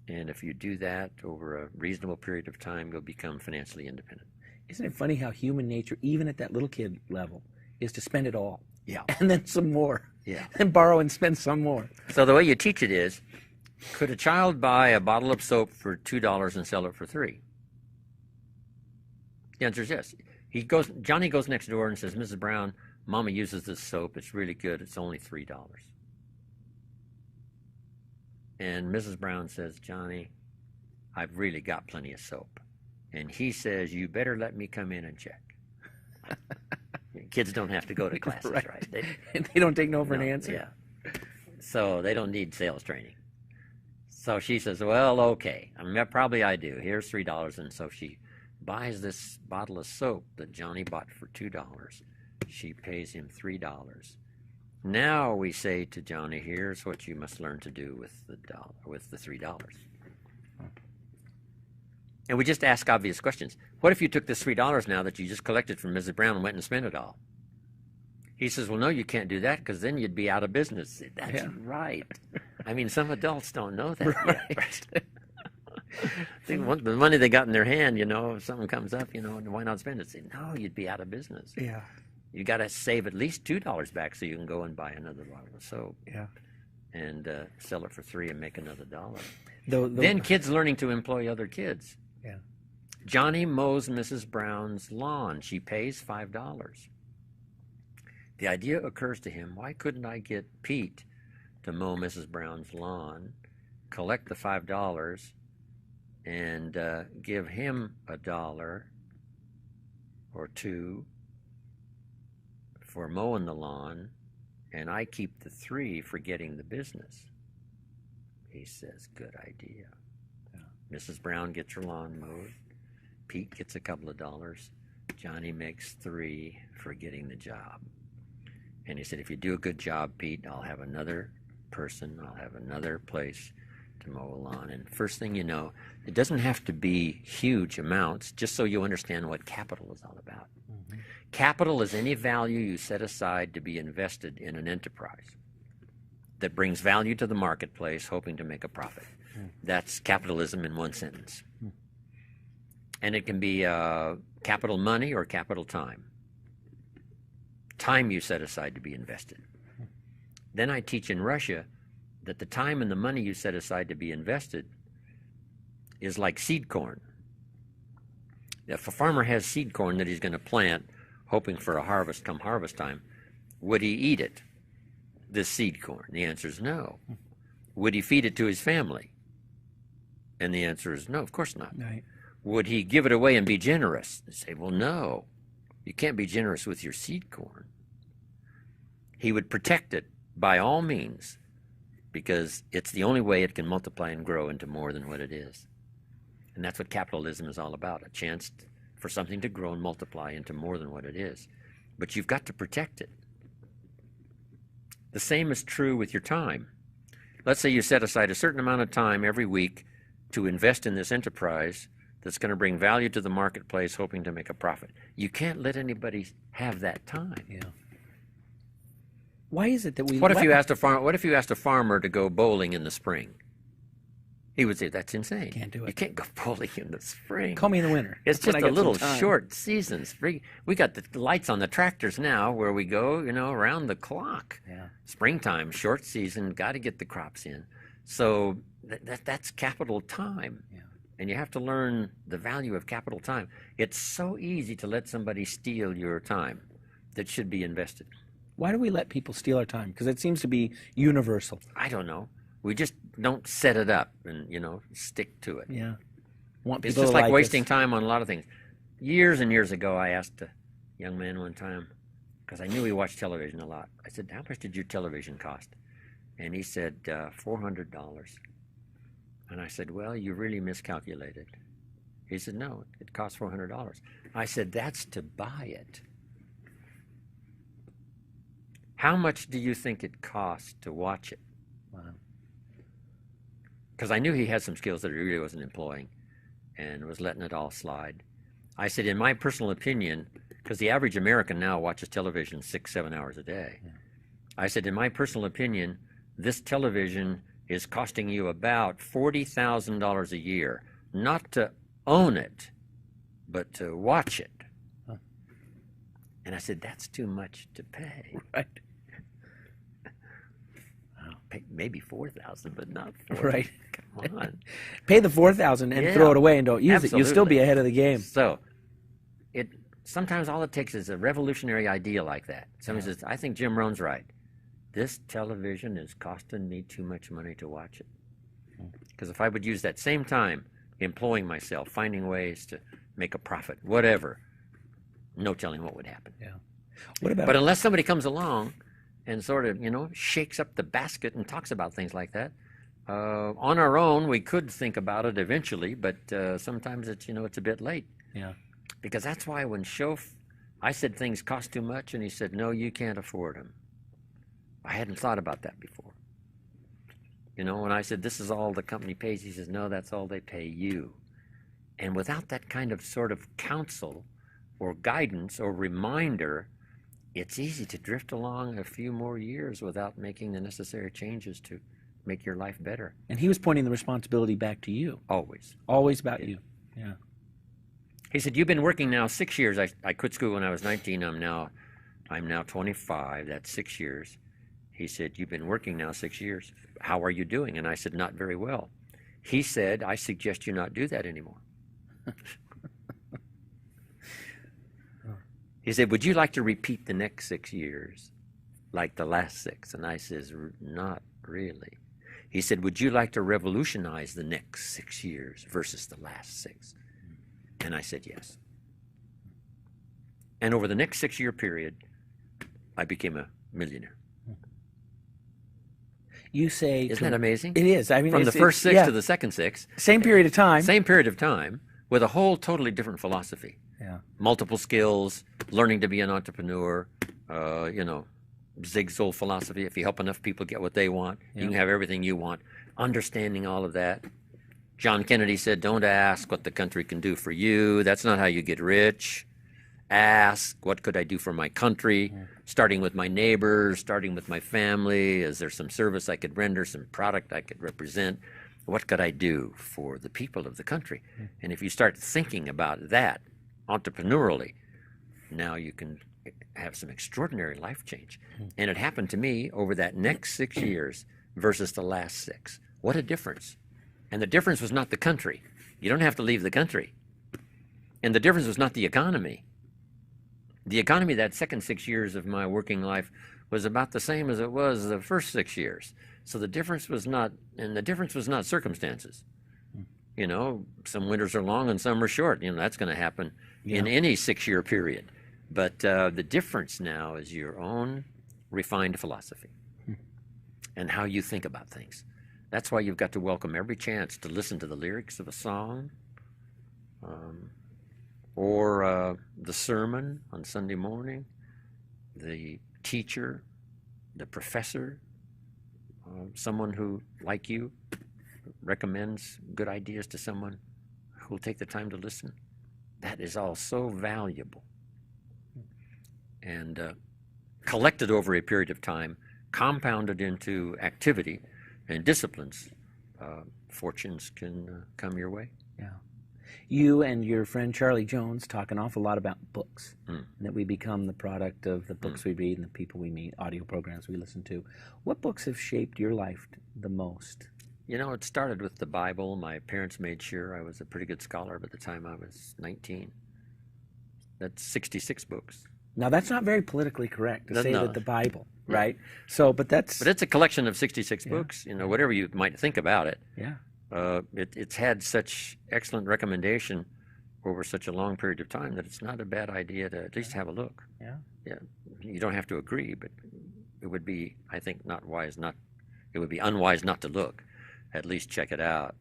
And if you do that over a reasonable period of time, you'll become financially independent. Isn't it funny how human nature, even at that little kid level, is to spend it all? Yeah. And then some more. Yeah. And borrow and spend some more. So the way you teach it is, could a child buy a bottle of soap for $2 and sell it for $3? The answer is yes. Johnny goes next door and says, Mrs. Brown, Mama uses this soap. It's really good. It's only $3. And Mrs. Brown says, Johnny, I've really got plenty of soap. And he says, you better let me come in and check. Kids don't have to go to classes, right? They don't take no for an answer. Yeah. So they don't need sales training. So she says, well, okay. Probably I do. Here's $3. And so she buys this bottle of soap that Johnny bought for $2. She pays him $3. Now we say to Johnny, here's what you must learn to do with the $3. And we just ask obvious questions. What if you took this $3 now that you just collected from Mrs. Brown and went and spent it all? He says, well, no, you can't do that, because then you'd be out of business. That's right. I mean, some adults don't know that yet. They want the money they got in their hand, if something comes up, why not spend it? Say, no, you'd be out of business. Yeah. You got to save at least $2 back so you can go and buy another bottle of soap. Yeah. And sell it for $3 and make another $1. Though, then kids learning to employ other kids. Yeah. Johnny mows Mrs. Brown's lawn. She pays $5. The idea occurs to him, why couldn't I get Pete to mow Mrs. Brown's lawn, collect the $5, and give him $1 or $2 for mowing the lawn, and I keep the $3 for getting the business. He says, good idea. Yeah. Mrs. Brown gets her lawn mowed. Pete gets a couple of dollars. Johnny makes $3 for getting the job. And he said, if you do a good job, Pete, I'll have another person, I'll have another place to mow a lawn. And first thing you know, it doesn't have to be huge amounts, just so you understand what capital is all about. Mm-hmm. Capital is any value you set aside to be invested in an enterprise that brings value to the marketplace, hoping to make a profit. Mm. That's capitalism in one sentence. Mm. And it can be capital money or capital time. Time you set aside to be invested. Then I teach in Russia that the time and the money you set aside to be invested is like seed corn. If a farmer has seed corn that he's going to plant, hoping for a harvest come harvest time, would he eat it, this seed corn? The answer is no. Would he feed it to his family? And the answer is no, of course not. Right. Would he give it away and be generous? They say, well, no. You can't be generous with your seed corn. He would protect it by all means, because it's the only way it can multiply and grow into more than what it is. And that's what capitalism is all about, a chance for something to grow and multiply into more than what it is. But you've got to protect it. The same is true with your time. Let's say you set aside a certain amount of time every week to invest in this enterprise that's going to bring value to the marketplace, hoping to make a profit. You can't let anybody have that time. Yeah. Why is it that we? What if you asked a farmer to go bowling in the spring? He would say, "That's insane. Can't do it. You can't go bowling in the spring. Call me in the winter. It's just a little short season. We got the lights on the tractors now, where we go, around the clock. Yeah. Springtime, short season, got to get the crops in. So that's capital time. Yeah. And you have to learn the value of capital time. It's so easy to let somebody steal your time that should be invested. Why do we let people steal our time? Because it seems to be universal. I don't know. We just don't set it up and, stick to it. Yeah. It's just like wasting time on a lot of things. Years and years ago, I asked a young man one time, because I knew he watched television a lot. I said, how much did your television cost? And he said, $400. And I said, well, you really miscalculated. He said, no, it cost $400. I said, that's to buy it. How much do you think it costs to watch it? Wow. Because I knew he had some skills that he really wasn't employing and was letting it all slide. I said, in my personal opinion, because the average American now watches television 6-7 hours a day. Yeah. I said, in my personal opinion, this television is costing you about $40,000 a year, not to own it, but to watch it. Huh. And I said, that's too much to pay. Right. Pay maybe $4,000, but not $40,000. Right. Come on. Pay the $4,000 and throw it away and don't use Absolutely. it. You'll still be ahead of the game. So, sometimes all it takes is a revolutionary idea like that. Somebody says, I think Jim Rohn's right. This television is costing me too much money to watch it. Because if I would use that same time employing myself, finding ways to make a profit, whatever, no telling what would happen. Yeah. What about? But unless somebody comes along and sort of, shakes up the basket and talks about things like that, on our own, we could think about it eventually, but sometimes it's a bit late. Yeah. Because that's why when I said things cost too much, and he said, no, you can't afford them. I hadn't thought about that before. When I said, this is all the company pays, he says, no, that's all they pay you. And without that kind of sort of counsel or guidance or reminder, it's easy to drift along a few more years without making the necessary changes to make your life better. And he was pointing the responsibility back to you. Always. Always about you. Yeah. He said, you've been working now 6 years. I quit school when I was 19. I'm now 25. That's 6 years. He said, you've been working now 6 years. How are you doing? And I said, not very well. He said, I suggest you not do that anymore. He said, would you like to repeat the next 6 years like the last 6? And I says, not really. He said, would you like to revolutionize the next 6 years versus the last 6? And I said, yes. And over the next 6-year period, I became a millionaire. You say... Isn't that amazing? It is. I mean, from the first 6 to the second 6. Same period of time. Same period of time with a whole totally different philosophy. Yeah. Multiple skills, learning to be an entrepreneur, you know, Zig's old philosophy, if you help enough people get what they want, you can have everything you want. Understanding all of that. John Kennedy said, don't ask what the country can do for you. That's not how you get rich. Ask, what could I do for my country? Starting with my neighbors, starting with my family. Is there some service I could render, some product I could represent? What could I do for the people of the country? And if you start thinking about that entrepreneurially, now you can have some extraordinary life change. And it happened to me over that next 6 years versus the last 6. What a difference. And the difference was not the country. You don't have to leave the country. And the difference was not the economy. The economy that second 6 years of my working life was about the same as it was the first 6 years. So the difference was not, and the difference was not circumstances. You know, some winters are long and some are short. You know, that's going to happen in any 6-year period. But the difference now is your own refined philosophy and how you think about things. That's why you've got to welcome every chance to listen to the lyrics of a song, or the sermon on Sunday morning, the teacher, the professor, someone who, like you, recommends good ideas to someone who will take the time to listen. That is all so valuable. And collected over a period of time, compounded into activity and disciplines, fortunes can come your way. Yeah. You and your friend Charlie Jones talk an awful lot about books, and that we become the product of the books we read and the people we meet, audio programs we listen to. What books have shaped your life the most? You know, it started with the Bible. My parents made sure I was a pretty good scholar by the time I was 19. That's 66 books. Now, that's not very politically correct to say that the Bible, right? Yeah. So, but it's a collection of 66 books, you know, whatever you might think about it. Yeah. It's had such excellent recommendation over such a long period of time that it's not a bad idea to at least have a look. Yeah. Yeah. You don't have to agree, but it would be, I think, it would be unwise not to look. At least check it out.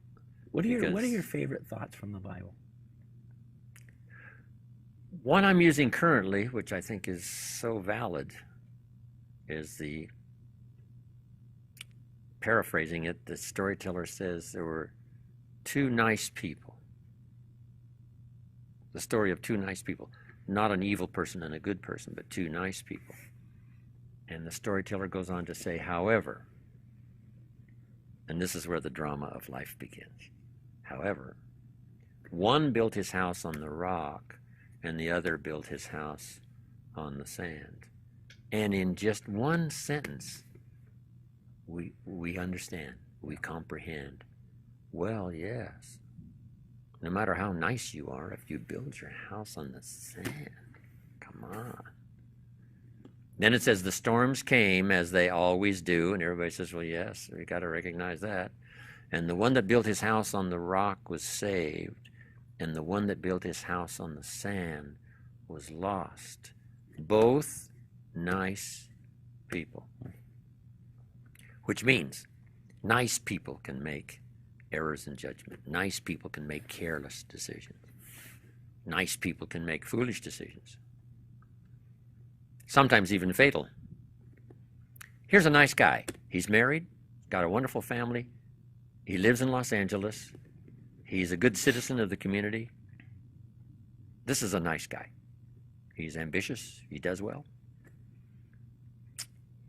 What are your favorite thoughts from the Bible? One I'm using currently, which I think is so valid, is paraphrasing it, the storyteller says there were 2 nice people. The story of 2 nice people. Not an evil person and a good person, but 2 nice people. And the storyteller goes on to say, however, and this is where the drama of life begins. However, one built his house on the rock, and the other built his house on the sand. And in just one sentence, we understand, we comprehend. Well, yes, no matter how nice you are, if you build your house on the sand, come on. Then it says the storms came as they always do, and everybody says, well, yes, we got to recognize that. And the one that built his house on the rock was saved, and the one that built his house on the sand was lost. Both nice people. Which means nice people can make errors in judgment. Nice people can make careless decisions. Nice people can make foolish decisions. Sometimes even fatal. Here's a nice guy. He's married, got a wonderful family. He lives in Los Angeles. He's a good citizen of the community. This is a nice guy. He's ambitious. He does well.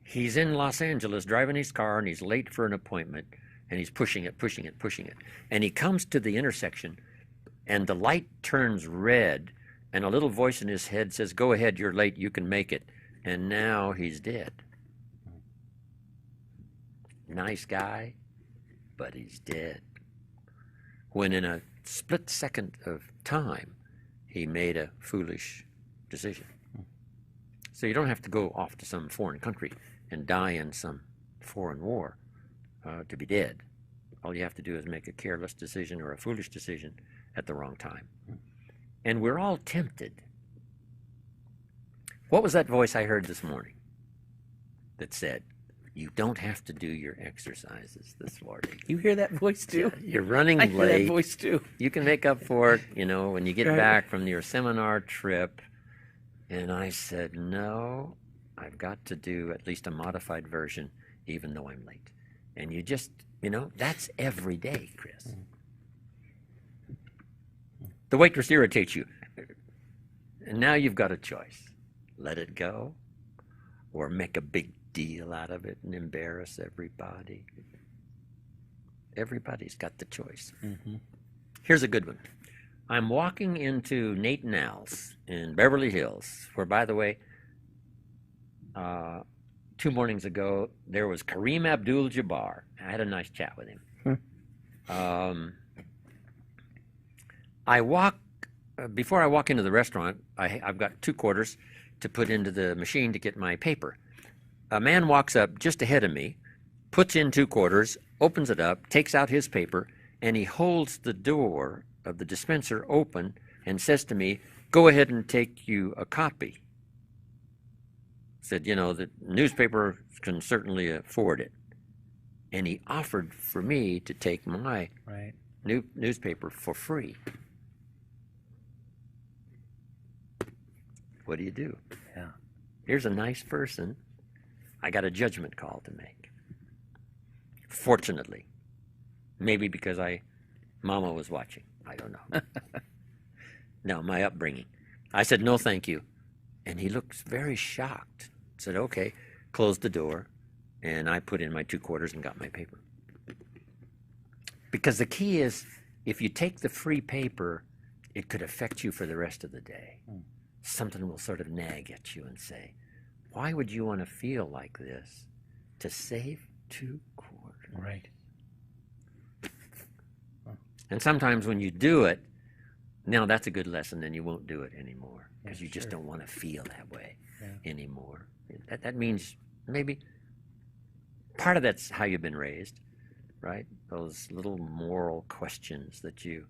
He's in Los Angeles driving his car, and he's late for an appointment, and he's pushing it. And he comes to the intersection, and the light turns red, and a little voice in his head says, go ahead, you're late, you can make it. And now he's dead. Nice guy, but he's dead. When in a split second of time, he made a foolish decision. So you don't have to go off to some foreign country and die in some foreign war to be dead. All you have to do is make a careless decision or a foolish decision at the wrong time. And we're all tempted. What was that voice I heard this morning that said, you don't have to do your exercises this morning? You hear that voice too? Yeah, you're running late. I hear that voice too. You can make up for it, when you get back from your seminar trip. And I said, no, I've got to do at least a modified version, even though I'm late. And you just, that's every day, Chris. The waitress irritates you. And now you've got a choice. Let it go, or make a big deal out of it and embarrass everybody. Everybody's got the choice. Mm-hmm. Here's a good one. I'm walking into Nate and Al's in Beverly Hills, where, by the way, 2 mornings ago, there was Kareem Abdul-Jabbar. I had a nice chat with him. Before I walk into the restaurant, I've got 2 quarters to put into the machine to get my paper. A man walks up just ahead of me, puts in 2 quarters, opens it up, takes out his paper, and he holds the door of the dispenser open and says to me, go ahead and take you a copy. Said, the newspaper can certainly afford it. And he offered for me to take my newspaper for free. What do you do? Yeah. Here's a nice person. I got a judgment call to make. Fortunately. Maybe because Mama was watching. I don't know. No, my upbringing. I said, no, thank you. And he looks very shocked. Said, okay, closed the door. And I put in my 2 quarters and got my paper. Because the key is, if you take the free paper, it could affect you for the rest of the day. Something will sort of nag at you and say, why would you want to feel like this to save 2 quarters? Right. And sometimes when you do it, now that's a good lesson, then you won't do it anymore because you just don't want to feel that way anymore. That means maybe part of that's how you've been raised, right? Those little moral questions that you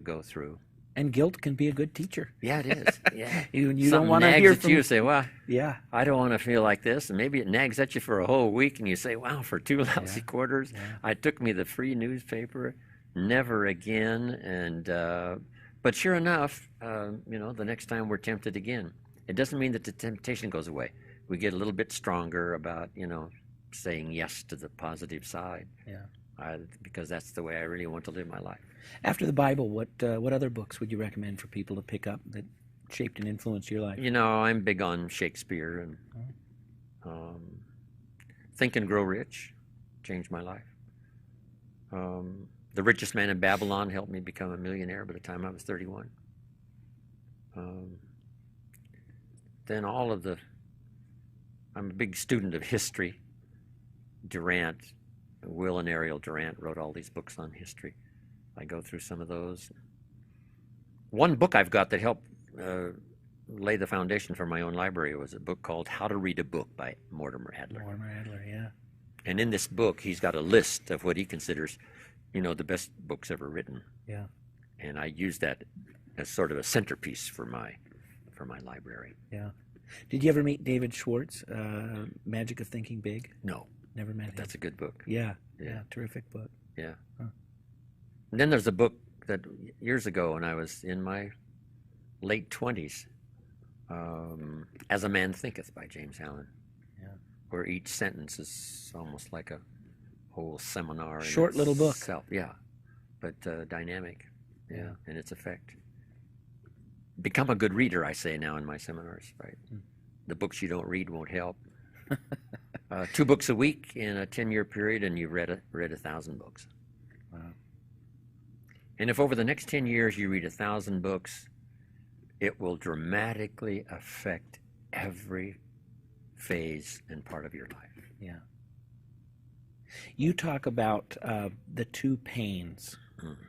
go through. And guilt can be a good teacher. Yeah, it is. Yeah. you don't want to hear from you. Say, well, yeah, I don't want to feel like this, and maybe it nags at you for a whole week, and you say, wow, for 2 lousy quarters, I took me the free newspaper, never again. And but sure enough, the next time we're tempted again. It doesn't mean that the temptation goes away. We get a little bit stronger about saying yes to the positive side. Yeah. Because that's the way I really want to live my life. After the Bible, what other books would you recommend for people to pick up that shaped and influenced your life? I'm big on Shakespeare, and Think and Grow Rich changed my life. The Richest Man in Babylon helped me become a millionaire by the time I was 31. Then I'm a big student of history. Durant, Will and Ariel Durant wrote all these books on history. I go through some of those. One book I've got that helped lay the foundation for my own library was a book called How to Read a Book by Mortimer Adler. Mortimer Adler, yeah. And in this book, he's got a list of what he considers, the best books ever written. Yeah. And I use that as sort of a centerpiece for my library. Yeah. Did you ever meet David Schwartz, Magic of Thinking Big? No. Never met him. That's a good book. Yeah. Terrific book. Yeah. Huh. And then there's a book that years ago when I was in my late 20s, As a Man Thinketh by James Allen. Yeah. Where each sentence is almost like a whole seminar. Short little book. Yeah. But dynamic. Yeah. In its effect. Become a good reader, I say now in my seminars, right? The books you don't read won't help. 2 books a week in a 10-year period, and you've read 1,000 books. Wow. And if over the next 10 years you read 1,000 books, it will dramatically affect every phase and part of your life. Yeah. You talk about the 2 pains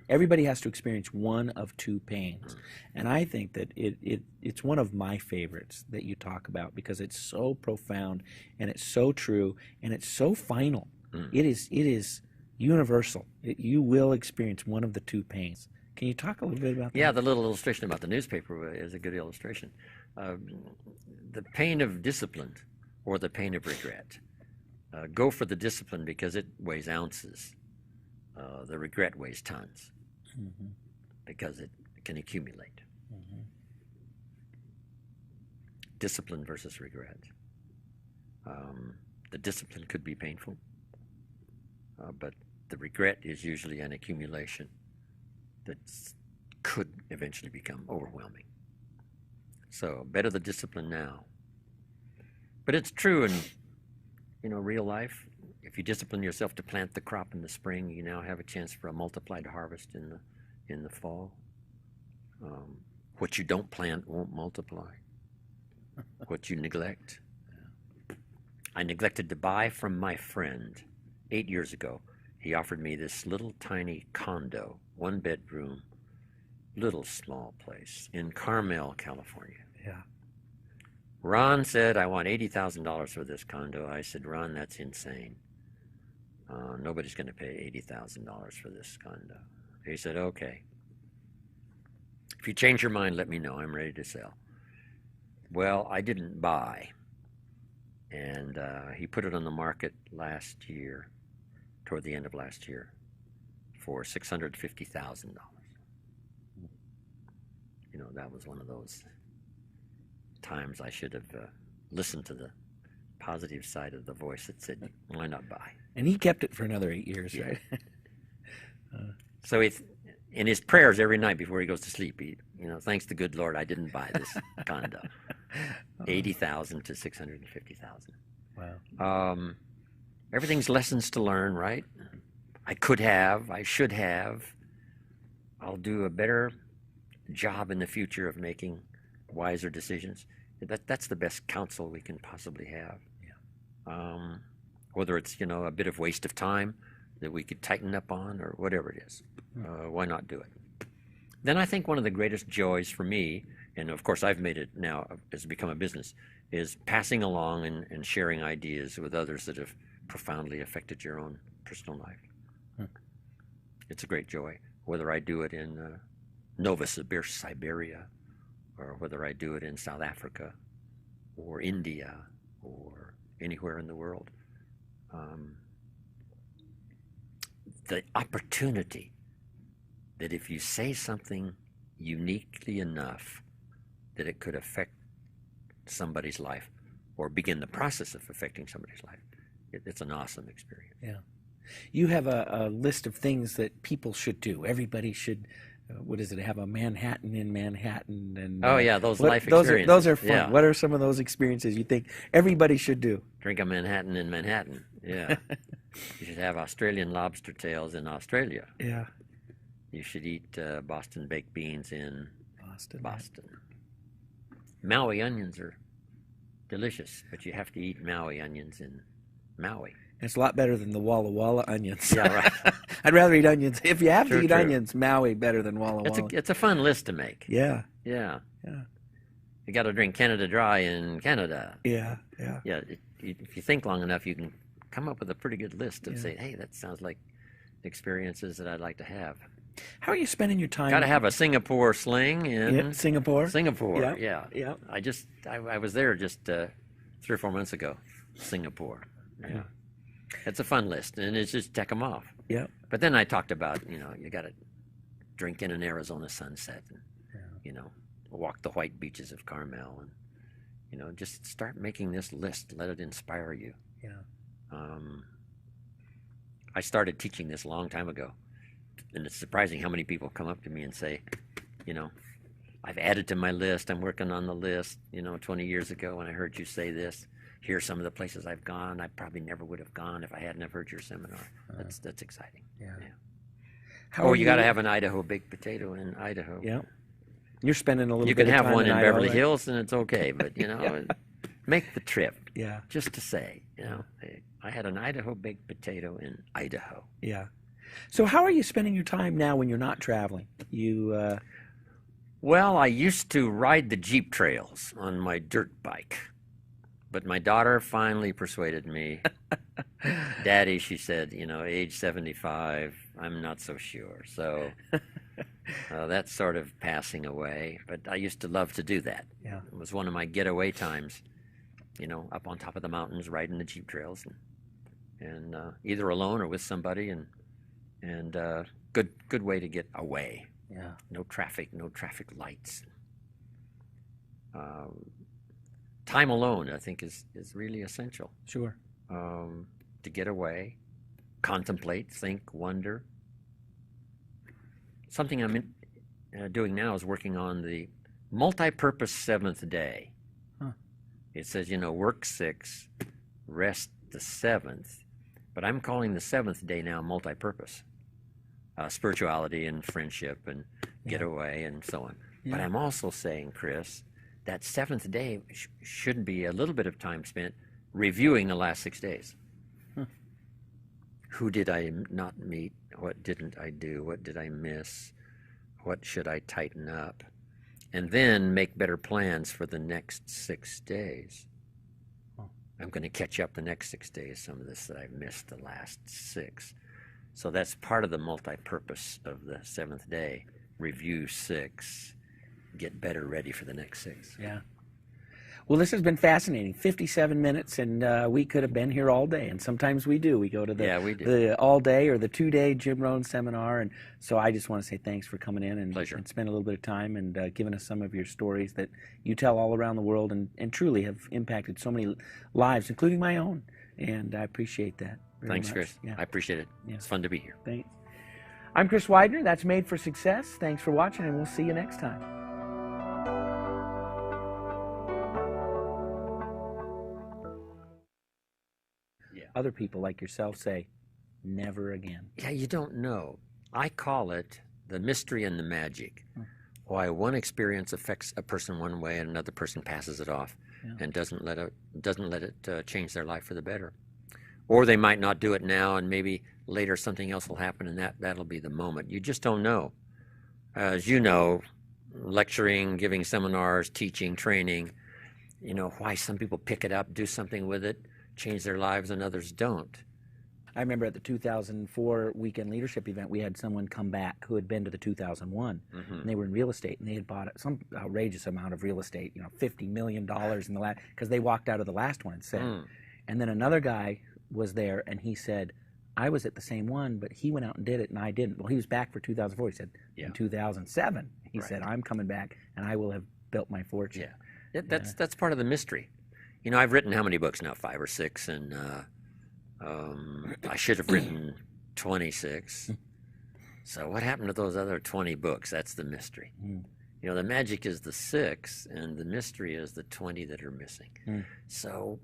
Everybody has to experience one of two pains. And I think that it's one of my favorites that you talk about because it's so profound and it's so true and it's so final. It is universal. You will experience one of the two pains. Can you talk a little bit about that? Yeah, the little illustration about the newspaper is a good illustration. The pain of discipline or the pain of regret. Go for the discipline because it weighs ounces. The regret weighs tons because it can accumulate. Discipline versus regret. The discipline could be painful, but the regret is usually an accumulation that could eventually become overwhelming. So better the discipline now. But it's true in real life. If you discipline yourself to plant the crop in the spring, you now have a chance for a multiplied harvest in the fall. What you don't plant won't multiply. What you neglect. I neglected to buy from my friend 8 years ago. He offered me this little tiny condo, 1 bedroom, little small place in Carmel, California. Yeah. Ron said, I want $80,000 for this condo. I said, Ron, that's insane. Nobody's going to pay $80,000 for this condo. He said, okay. If you change your mind, let me know. I'm ready to sell. Well, I didn't buy. And he put it on the market last year, toward the end of last year, for $650,000. That was one of those times I should have listened to the positive side of the voice that said, why not buy? And he kept it for another 8 years, right? So it's in his prayers every night before he goes to sleep, he, thanks the good Lord I didn't buy this condo. 80,000 to 650,000. Wow. Everything's lessons to learn, right? I could have, I should have. I'll do a better job in the future of making wiser decisions. That's the best counsel we can possibly have. Yeah. Whether it's a bit of waste of time that we could tighten up on or whatever it is, why not do it? Then I think one of the greatest joys for me, and of course I've made it now, it's become a business, is passing along and sharing ideas with others that have profoundly affected your own personal life. It's a great joy, whether I do it in Nova Siberia, or whether I do it in South Africa, or India, or anywhere in the world. The opportunity that if you say something uniquely enough that it could affect somebody's life, or begin the process of affecting somebody's life, it's an awesome experience. Yeah. You have a list of things that people should do. Everybody should, what is it, have a Manhattan in Manhattan? And those life experiences. Those are fun. Yeah. What are some of those experiences you think everybody should do? Drink a Manhattan in Manhattan. Yeah. You should have Australian lobster tails in Australia. Yeah. You should eat Boston baked beans in Boston. Maui onions are delicious, but you have to eat Maui onions in Maui. It's a lot better than the Walla Walla onions. Yeah, right. I'd rather eat onions. If you have to eat True. onions, Maui better than Walla Walla. It's a fun list to make. Yeah. Yeah. Yeah. You got to drink Canada Dry in Canada. Yeah. Yeah. Yeah. If you think long enough, you can come up with a pretty good list and say, hey, that sounds like experiences that I'd like to have. How are you spending your time? Got to have a Singapore sling in Singapore. Singapore, Yeah. I was there just 3 or 4 months ago. Singapore. Yeah. It's a fun list, and it's just check them off. Yeah. But then I talked about, you got to drink in an Arizona sunset, and, walk the white beaches of Carmel, and, just start making this list. Let it inspire you. Yeah. I started teaching this a long time ago, and it's surprising how many people come up to me and say, I've added to my list. I'm working on the list, 20 years ago when I heard you say this. Here's some of the places I've gone. I probably never would have gone if I hadn't have heard your seminar. That's exciting. Yeah. You got to have an Idaho baked potato in Idaho. Yeah. You're spending a little You bit can of have time one in Idaho, Beverly right? Hills, and it's okay. But, make the trip. Yeah. Just to say, hey, I had an Idaho baked potato in Idaho. Yeah. So how are you spending your time now when you're not traveling? Well, I used to ride the Jeep trails on my dirt bike, but my daughter finally persuaded me. Daddy, she said, age 75, I'm not so sure. So that's sort of passing away, but I used to love to do that. Yeah. It was one of my getaway times, up on top of the mountains riding the Jeep trails, and either alone or with somebody, and good way to get away. Yeah. No traffic lights. Time alone, I think, is really essential. Sure. To get away, contemplate, think, wonder. Something I'm doing now is working on the multi-purpose seventh day. Huh. It says, work 6, rest the 7th, but I'm calling the 7th day now multi-purpose. Spirituality and friendship and getaway and so on. Yeah. But I'm also saying, Chris, that 7th day should be a little bit of time spent reviewing the last 6 days. Huh. Who did I not meet? What didn't I do? What did I miss? What should I tighten up? And then make better plans for the next 6 days. Huh. I'm going to catch up the next 6 days, some of this that I've missed the last 6. So that's part of the multi-purpose of the 7th day. Review 6, get better ready for the next 6. Yeah. Well, this has been fascinating. 57 minutes, and we could have been here all day. And sometimes we do. We go to the all-day or the 2-day Jim Rohn seminar. And so I just want to say thanks for coming in and spend a little bit of time and giving us some of your stories that you tell all around the world and truly have impacted so many lives, including my own. And I appreciate that. Thanks, Chris. Yeah. I appreciate it. Yeah. It's fun to be here. Thanks. I'm Chris Widener. That's Made for Success. Thanks for watching, and we'll see you next time. Yeah. Other people like yourself say, never again. Yeah, you don't know. I call it the mystery and the magic. Why one experience affects a person one way and another person passes it off and doesn't let it change their life for the better. Or they might not do it now, and maybe later something else will happen, and that'll be the moment. You just don't know. As you know, lecturing, giving seminars, teaching, training, why some people pick it up, do something with it, change their lives, and others don't. I remember at the 2004 Weekend Leadership event, we had someone come back who had been to the 2001, and they were in real estate, and they had bought some outrageous amount of real estate, $50 million in the last, because they walked out of the last one and said, and then another guy was there, and he said, I was at the same one, but he went out and did it, and I didn't. Well, he was back for 2004. He said, in 2007, he said, I'm coming back, and I will have built my fortune. Yeah, that's part of the mystery. I've written how many books now? 5 or 6, and I should have written 26. So what happened to those other 20 books? That's the mystery. The magic is the 6, and the mystery is the 20 that are missing. So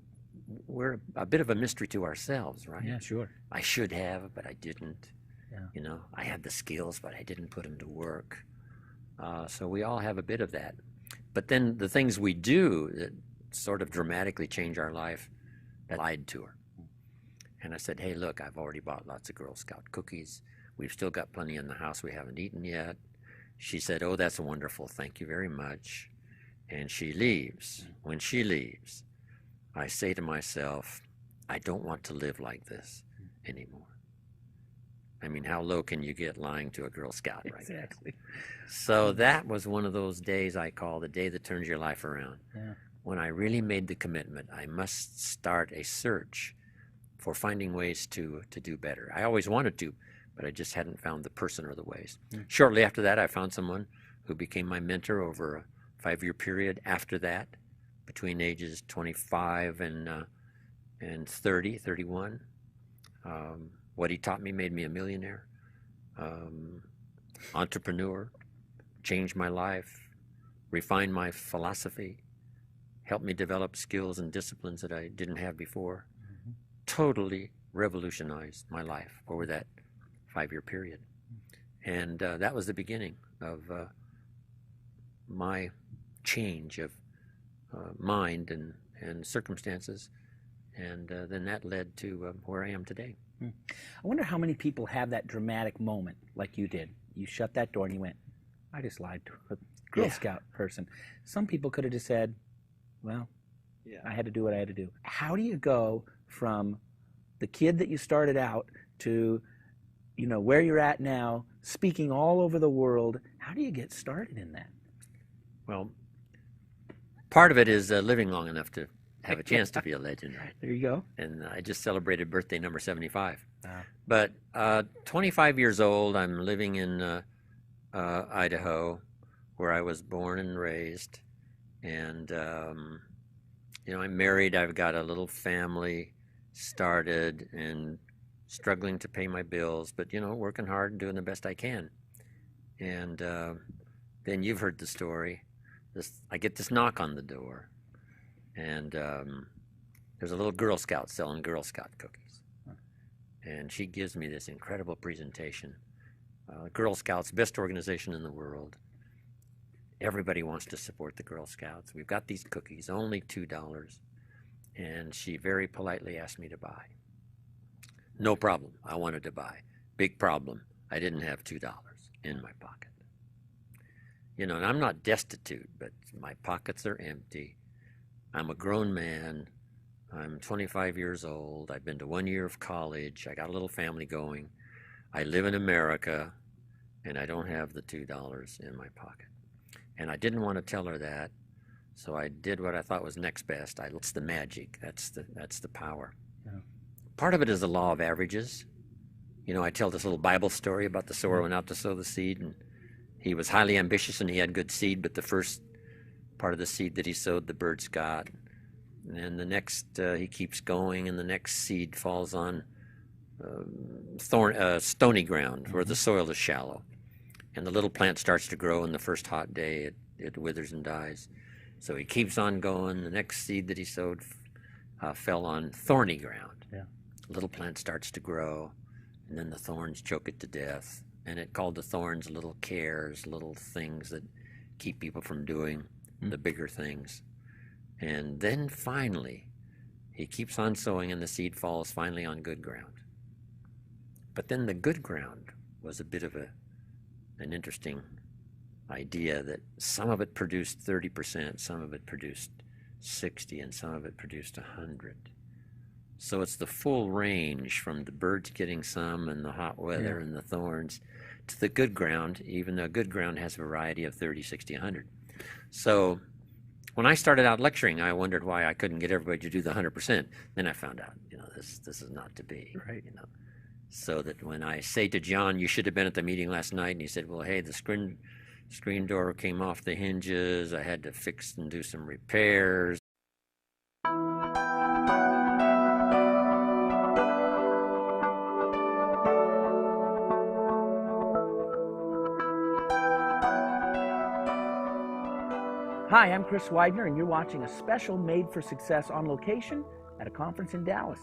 we're a bit of a mystery to ourselves, right? Yeah, sure. I should have, but I didn't. Yeah. I had the skills, but I didn't put them to work. So we all have a bit of that. But then the things we do that sort of dramatically change our life, I lied to her. And I said, hey, look, I've already bought lots of Girl Scout cookies. We've still got plenty in the house we haven't eaten yet. She said, oh, that's wonderful. Thank you very much. And she leaves. When she leaves, I say to myself, I don't want to live like this anymore. I mean, how low can you get lying to a Girl Scout, right? Exactly. So that was one of those days I call the day that turns your life around. Yeah. When I really made the commitment, I must start a search for finding ways to do better. I always wanted to, but I just hadn't found the person or the ways. Shortly after that, I found someone who became my mentor over a 5-year period after that, between ages 25 and 30, 31. What he taught me made me a millionaire, entrepreneur, changed my life, refined my philosophy, helped me develop skills and disciplines that I didn't have before. Totally revolutionized my life over that 5-year period. And that was the beginning of my change of mind and circumstances And then that led to where I am today. I wonder how many people have that dramatic moment like you did. You shut that door and you went, I just lied to a Girl Scout person. Some people could have just said, well, I had to do what I had to do. How do you go from the kid that you started out to, you know, where you're at now, speaking all over the world? How do you get started in that? Well, part of it is living long enough to have a chance to be a legend. There you go. And I just celebrated birthday number 75. Wow. But 25 years old, I'm living in Idaho, where I was born and raised. And, you know, I'm married. I've got a little family started and struggling to pay my bills, but, you know, working hard and doing the best I can. And then you've heard the story. I get this knock on the door. And there's a little Girl Scout selling Girl Scout cookies. And she gives me this incredible presentation. Girl Scouts, best organization in the world. Everybody wants to support the Girl Scouts. We've got these cookies, only $2. And she very politely asked me to buy. No problem. I wanted to buy. Big problem. I didn't have $2 in my pocket. You know, and I'm not destitute, but my pockets are empty. I'm a grown man. I'm 25 years old. I've been to 1 year of college. I got a little family going. I live in America, and I don't have the $2 in my pocket. And I didn't want to tell her that, so I did what I thought was next best. It's the magic. That's the power. Yeah. Part of it is the law of averages. You know, I tell this little Bible story about the sower went out to sow the seed, and he was highly ambitious and he had good seed, but the first part of the seed that he sowed, the birds got. And then the next, he keeps going, and the next seed falls on stony ground where the soil is shallow. And the little plant starts to grow, and the first hot day it withers and dies. So he keeps on going. The next seed that he sowed fell on thorny ground. Yeah. The little plant starts to grow, and then the thorns choke it to death. And it called the thorns little cares, little things that keep people from doing the bigger things. And then finally, he keeps on sowing, and the seed falls finally on good ground. But then the good ground was a bit of an interesting idea, that some of it produced 30%, some of it produced 60%, and some of it produced 100%. So it's the full range from the birds getting some and the hot weather and the thorns to the good ground, even though good ground has a variety of 30, 60, 100. So when I started out lecturing, I wondered why I couldn't get everybody to do the 100%. Then I found out, you know, this is not to be, right? You know, so that when I say to John, you should have been at the meeting last night, and he said, well, hey, the screen door came off the hinges. I had to fix and do some repairs. Hi, I'm Chris Widener, and you're watching a special Made for Success on location at a conference in Dallas.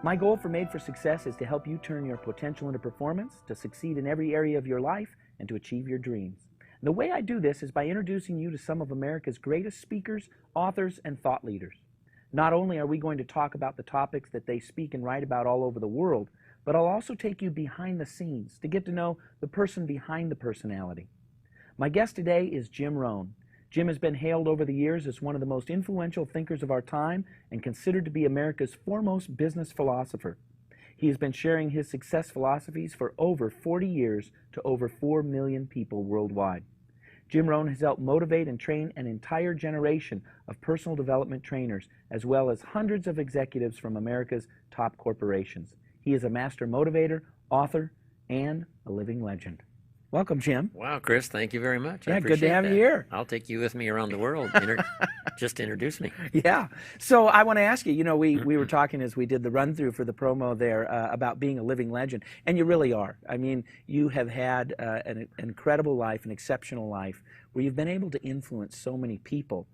My goal for Made for Success is to help you turn your potential into performance, to succeed in every area of your life, and to achieve your dreams. And the way I do this is by introducing you to some of America's greatest speakers, authors, and thought leaders. Not only are we going to talk about the topics that they speak and write about all over the world, but I'll also take you behind the scenes to get to know the person behind the personality. My guest today is Jim Rohn. Jim has been hailed over the years as one of the most influential thinkers of our time and considered to be America's foremost business philosopher. He has been sharing his success philosophies for over 40 years to over 4 million people worldwide. Jim Rohn has helped motivate and train an entire generation of personal development trainers, as well as hundreds of executives from America's top corporations. He is a master motivator, author, and a living legend. Welcome, Jim. Wow, Chris, thank you very much. Yeah, good to have you here. I'll take you with me around the world. Just introduce me. Yeah. So I want to ask you, you know, we were talking as we did the run-through for the promo there about being a living legend, and you really are. I mean, you have had an incredible life, an exceptional life, where you've been able to influence so many people.